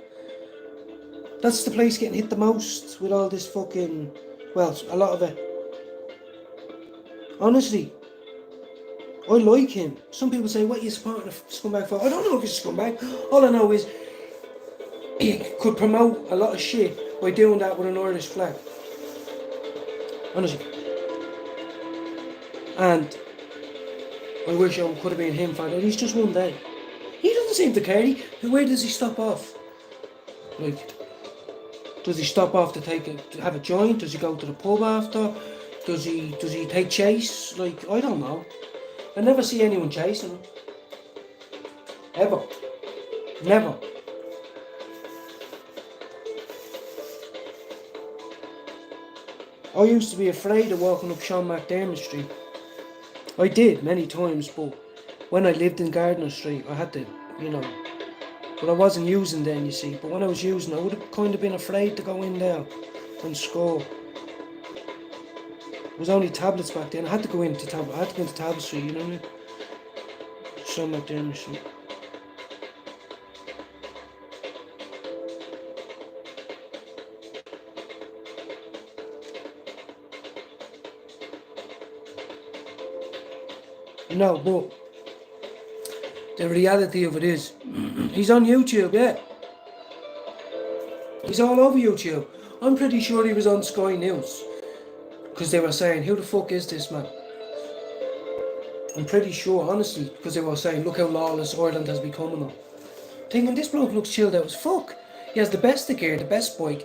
That's the place getting hit the most with all this fucking, well, a lot of it. Honestly, I like him. Some people say, what are you supporting a scumbag for? I don't know if he's a scumbag. All I know is he could promote a lot of shit by doing that with an Irish flag. Honestly. And I wish I could have been him for that. He's just one day. He doesn't seem to care. Where does he stop off? Like, does he stop off to have a joint? Does he go to the pub after? Does he take chase? Like, I don't know. I never see anyone chasing him. Ever. Never. I used to be afraid of walking up Sean McDermott Street. I did many times, but when I lived in Gardner Street, I had to, you know, but I wasn't using then, you see. But when I was using, I would have kind of been afraid to go in there and score. It was only tablets back then. I had to go into Tablet Street, you know what I mean? Sean McDermott Street. No, but the reality of it is, he's on YouTube, yeah. He's all over YouTube. I'm pretty sure he was on Sky News. Because they were saying, who the fuck is this man? I'm pretty sure, honestly, because they were saying, look how lawless Ireland has become and all. Thinking, this bloke looks chilled out as fuck. He has the best of gear, the best bike.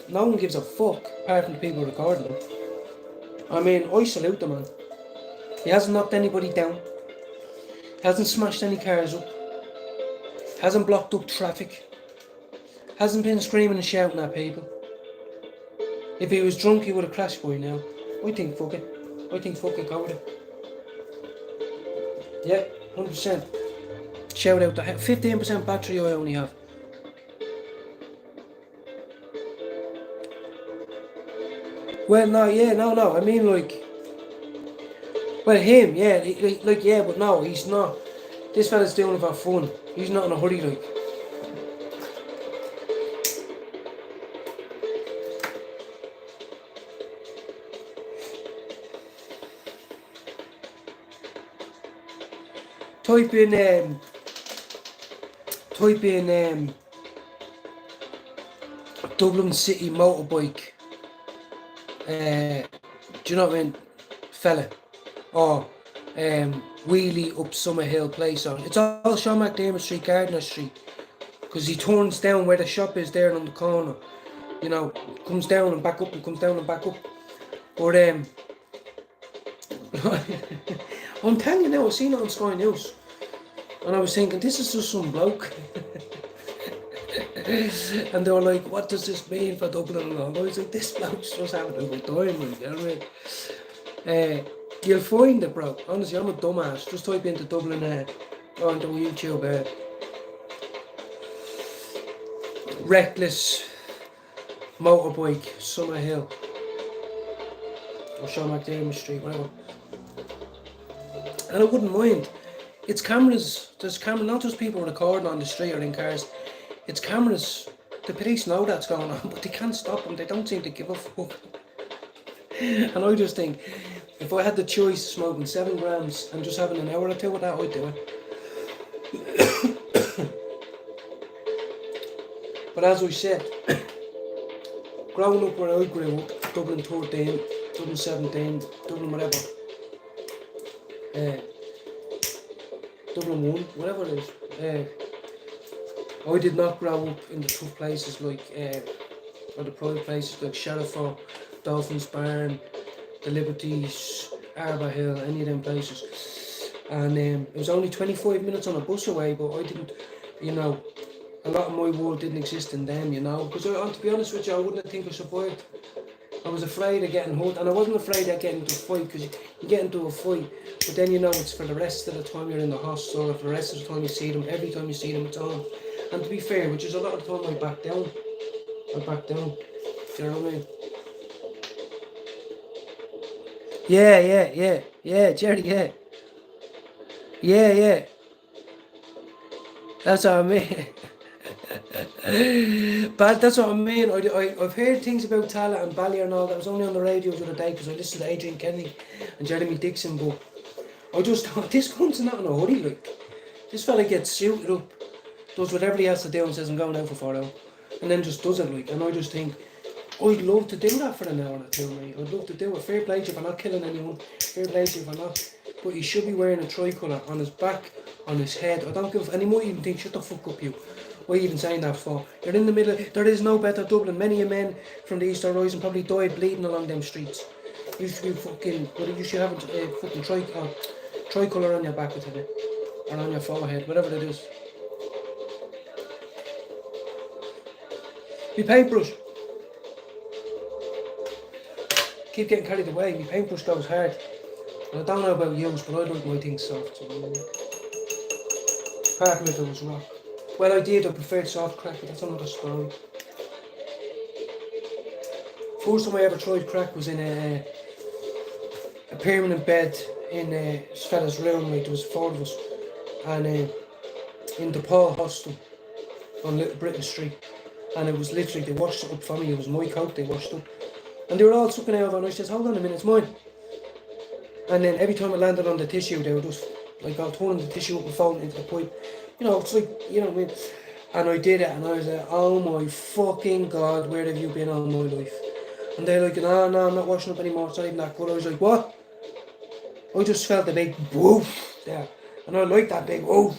No one gives a fuck, apart from the people recording him. I mean, I salute the man. He hasn't knocked anybody down. Hasn't smashed any cars up. Hasn't blocked up traffic. Hasn't been screaming and shouting at people. If he was drunk, he would have crashed by now. I think fuck it. Go with it. Yeah, 100%. Shout out to 15% battery I only have. Well, no. I mean, like, well, him, yeah, like, yeah, but no, he's not. This fella's doing it for fun. He's not in a hurry, like. Type in Dublin City motorbike. Do you know what I mean, fella? Or wheelie up Summerhill Place on. It's all Sean McDermott Street, Gardner Street. Because he turns down where the shop is there on the corner. You know, comes down and back up and comes down and back up. But I'm telling you now, I've seen it on Sky News. And I was thinking, this is just some bloke. And they were like, what does this mean for Dublin and all? I was like, this bloke's just having a good time, like, you know what I mean? You'll find it, bro. Honestly, I'm a dumbass. Just type into Dublin onto YouTube. Reckless motorbike, Summerhill. Or Sean McDermott Street, whatever. And I wouldn't mind. It's cameras. There's cameras, not just people recording on the street or in cars. It's cameras. The police know that's going on, but they can't stop them. They don't seem to give a fuck. And I just think, if I had the choice of smoking 7 grams and just having an hour or two with that, I'd do it. But as I said, growing up where I grew up, Dublin 13, Dublin 17, Dublin whatever, Dublin 1, whatever it is, I did not grow up in the tough places like, or the private places like Sheriff, Dolphins Barn, the Liberties, Arbour Hill, any of them places. And it was only 25 minutes on a bus away, but I didn't, you know, a lot of my world didn't exist in them, you know. Because to be honest with you, I wouldn't think I survived. I was afraid of getting hurt, and I wasn't afraid of getting into a fight, because you get into a fight, but then you know it's for the rest of the time you're in the hospital, or for the rest of the time you see them, every time you see them it's on. And to be fair, which is a lot of the time I back down. Do you know what I mean? Yeah, Jerry, yeah. That's what I mean. But that's what I mean. I've heard things about Tala and Ballier and all that. I was only on the radio the other day because I listened to Adrian Kenny and Jeremy Dixon, but I just thought, this cunt's not in a hurry, like. This fella gets suited up, does whatever he has to do and says I'm going out for 4 hours, and then just does it, like. And I just think, I'd love to do that for an hour or two, mate. I'd love to do it. Fair play to you for not killing anyone. Fair play to you for not. But he should be wearing a tricolour on his back, on his head. I don't give, and he might even think, shut the fuck up, you. Why are you even saying that for? You're in the middle. There is no better Dublin. Many a men from the East Rising probably died bleeding along them streets. You should be fucking. Well, you should have a fucking tricolour on your back, I tell you, or on your forehead, whatever it is. My paintbrush. Keep getting carried away. My paintbrush goes hard. And I don't know about yours, but I like my things soft. So, apart from if it was rock. Well, I did. I preferred soft crack, but that's another story. First time I ever tried crack was in a permanent bed in this fella's room. Like, there was 4 of us, and in the Paul Hostel on Little Britain Street, and it was literally, they washed it up for me. It was my coat they washed up, and they were all sucking out of it, and I said, hold on a minute, it's mine. And then every time it landed on the tissue, they were just like, I'll turn the tissue up and fold it into the pipe. You know, it's like, you know what I mean? And I did it, and I was like, oh my fucking God, where have you been all my life? And they're like, no, I'm not washing up anymore, it's not even that good. I was like, what? I just felt a big woof there, and I liked that big woof.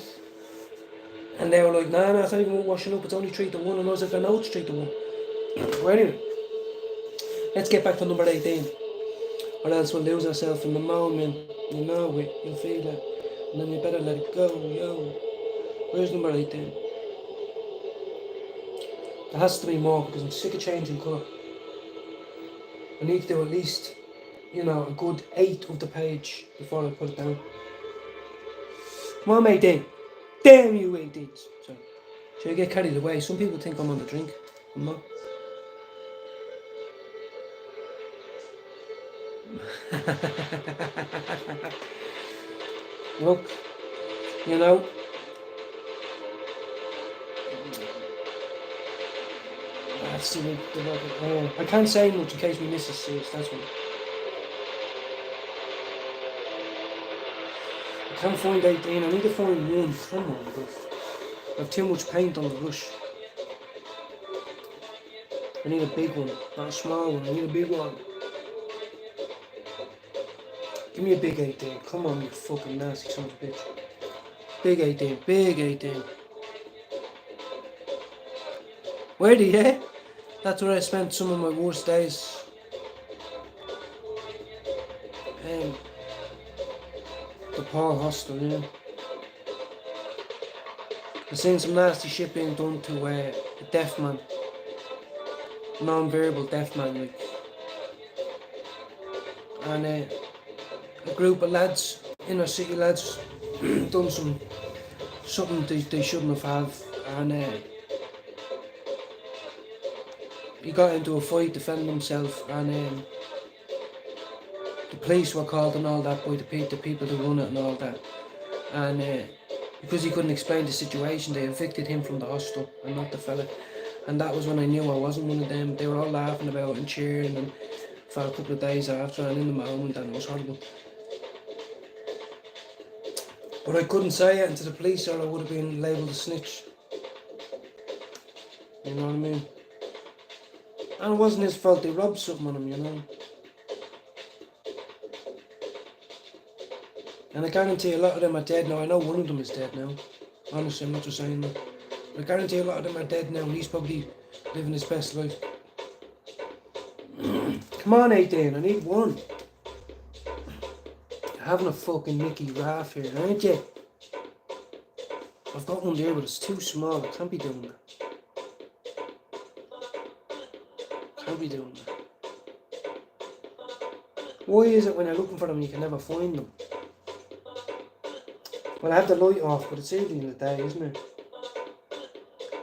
And they were like, no, it's not even washing up, it's only 3 to 1. And I was like, I know it's 3 to 1. Well, anyway, let's get back to number 18. Or else we'll lose ourselves in the moment. You know it, you'll feel it. And then you better let it go, yo. Where's number 18? There has to be more, because I'm sick of changing colour. I need to do at least, you know, a good 8 of the page before I put it down. Come on, 18. Damn you, 18s. Sorry. So you get carried away. Some people think I'm on the drink. I'm not. Look, you know, that's the I can't say much in case we miss a series, that's one. I can't find 18, I need to find 1. Come on, bro. I have too much paint on the brush. I need a big one, not a small one, I need a big one. Give me a big 18, come on, you fucking nasty son of a bitch. Big 18, big 18. Where do you? That's where I spent some of my worst days. The Paul Hostel, yeah. I've seen some nasty shit being done to a deaf man. Non-verbal deaf man, like. And a group of lads, inner city lads, done something they shouldn't have and he got into a fight defending himself, and the police were called and all that by the people who run it and all that, and because he couldn't explain the situation, they evicted him from the hostel and not the fella. And that was when I knew I wasn't one of them. They were all laughing about and cheering and for a couple of days after, and in the moment, and it was horrible. But I couldn't say it to the police or I would have been labelled a snitch. You know what I mean? And it wasn't his fault, they robbed something on him, you know. And I guarantee a lot of them are dead now. I know one of them is dead now. Honestly, I'm not just saying that. I guarantee a lot of them are dead now and he's probably living his best life. Come on, 18, I need 1. You're having a fucking Mickey Raff here, aren't you? I've got one there, but it's too small. I can't be doing that. Can't be doing that. Why is it when you're looking for them you can never find them? Well, I have the light off, but it's early in the day, isn't it?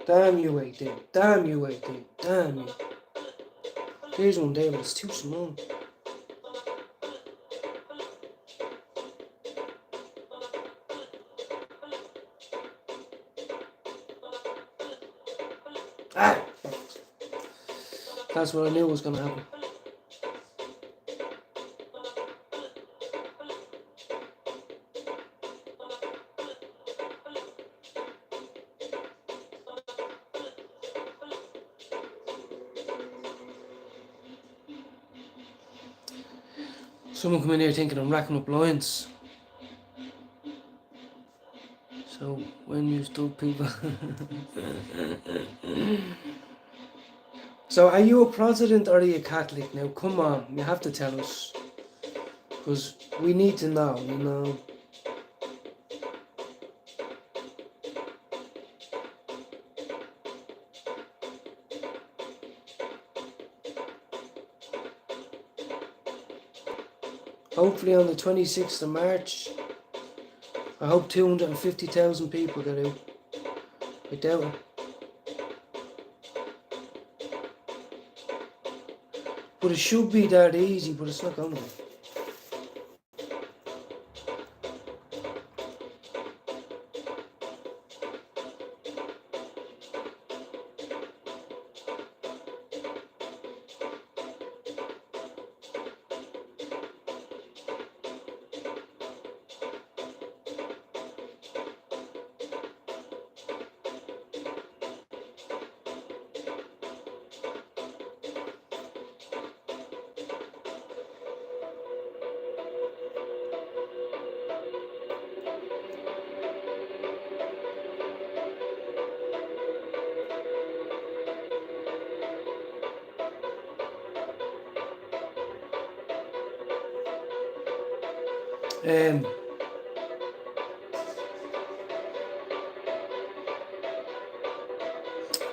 Damn you, 18. Damn you, 18. Damn you. Here's one there, but it's too small. Ah! That's what I knew was going to happen. Someone come in here thinking I'm racking up lines. So when you still people. So are you a Protestant or are you a Catholic now? Come on, you have to tell us. Because we need to know, you know. Hopefully on the 26th of March, I hope 250,000 people get out. I doubt it. But it should be that easy, but it's not going to be.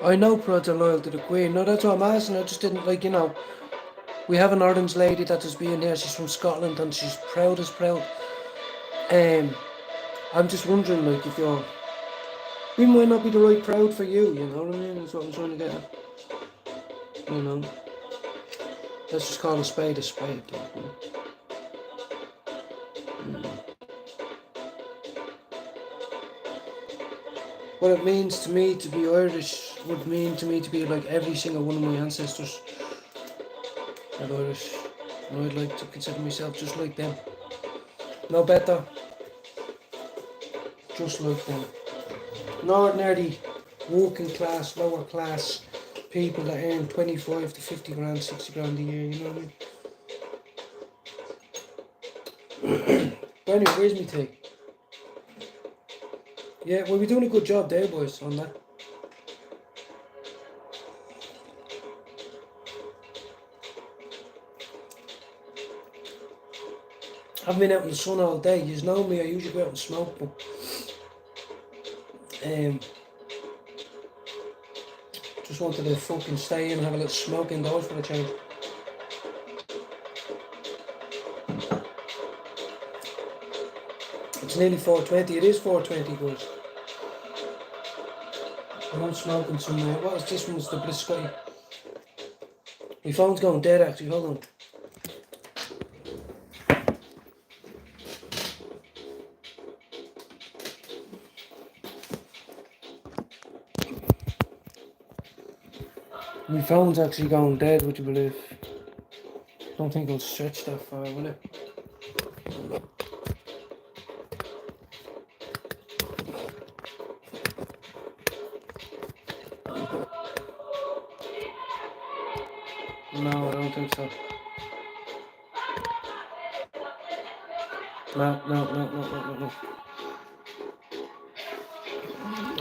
I know Prods are loyal to the Queen. No, that's what I'm asking. I just didn't, like, you know, we have an orange lady that is being here. She's from Scotland and she's proud as proud. I'm just wondering, like, if you're... We might not be the right crowd for you, you know what I mean? That's what I'm trying to get at. You know. Let's just call a spade a spade. Like, you know? What it means to me to be Irish would mean to me to be like every single one of my ancestors are Irish. And I'd like to consider myself just like them. No better. Just like them. An ordinary working class, lower class people that earn 25 to 50 grand, 60 grand a year, you know what I mean? But anyway, where's my tea? Yeah, well, we're doing a good job there, boys, on that. I've been out in the sun all day. You know me, I usually go out and smoke, but just wanted to fucking stay in and have a little smoke indoors for a change. It's nearly 4:20. It is 4:20, guys. I'm smoking some. What is this one? It's the Bliss Scotty. My phone's going dead actually. Hold on. My phone's actually going dead, would you believe? Don't think it'll stretch that far, will it? No, I don't think so. No.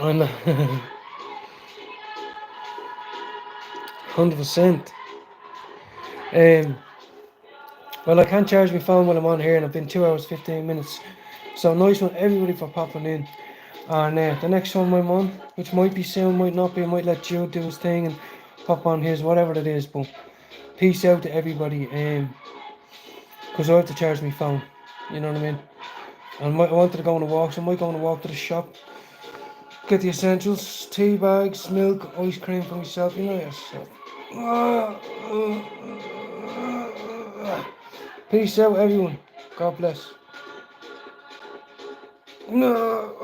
I know. 100%. Well, I can't charge my phone while I'm on here, and I've been 2 hours 15 minutes. So nice one, everybody, for popping in. And the next one I'm on, which might be soon, might not be, I might let Jude do his thing and pop on his, whatever it is. But peace out to everybody. Because I have to charge my phone. You know what I mean? And I wanted to go on a walk, so I might go on a walk to the shop. Get the essentials, tea bags, milk, ice cream for myself, you know yourself. Peace out, everyone. God bless. No.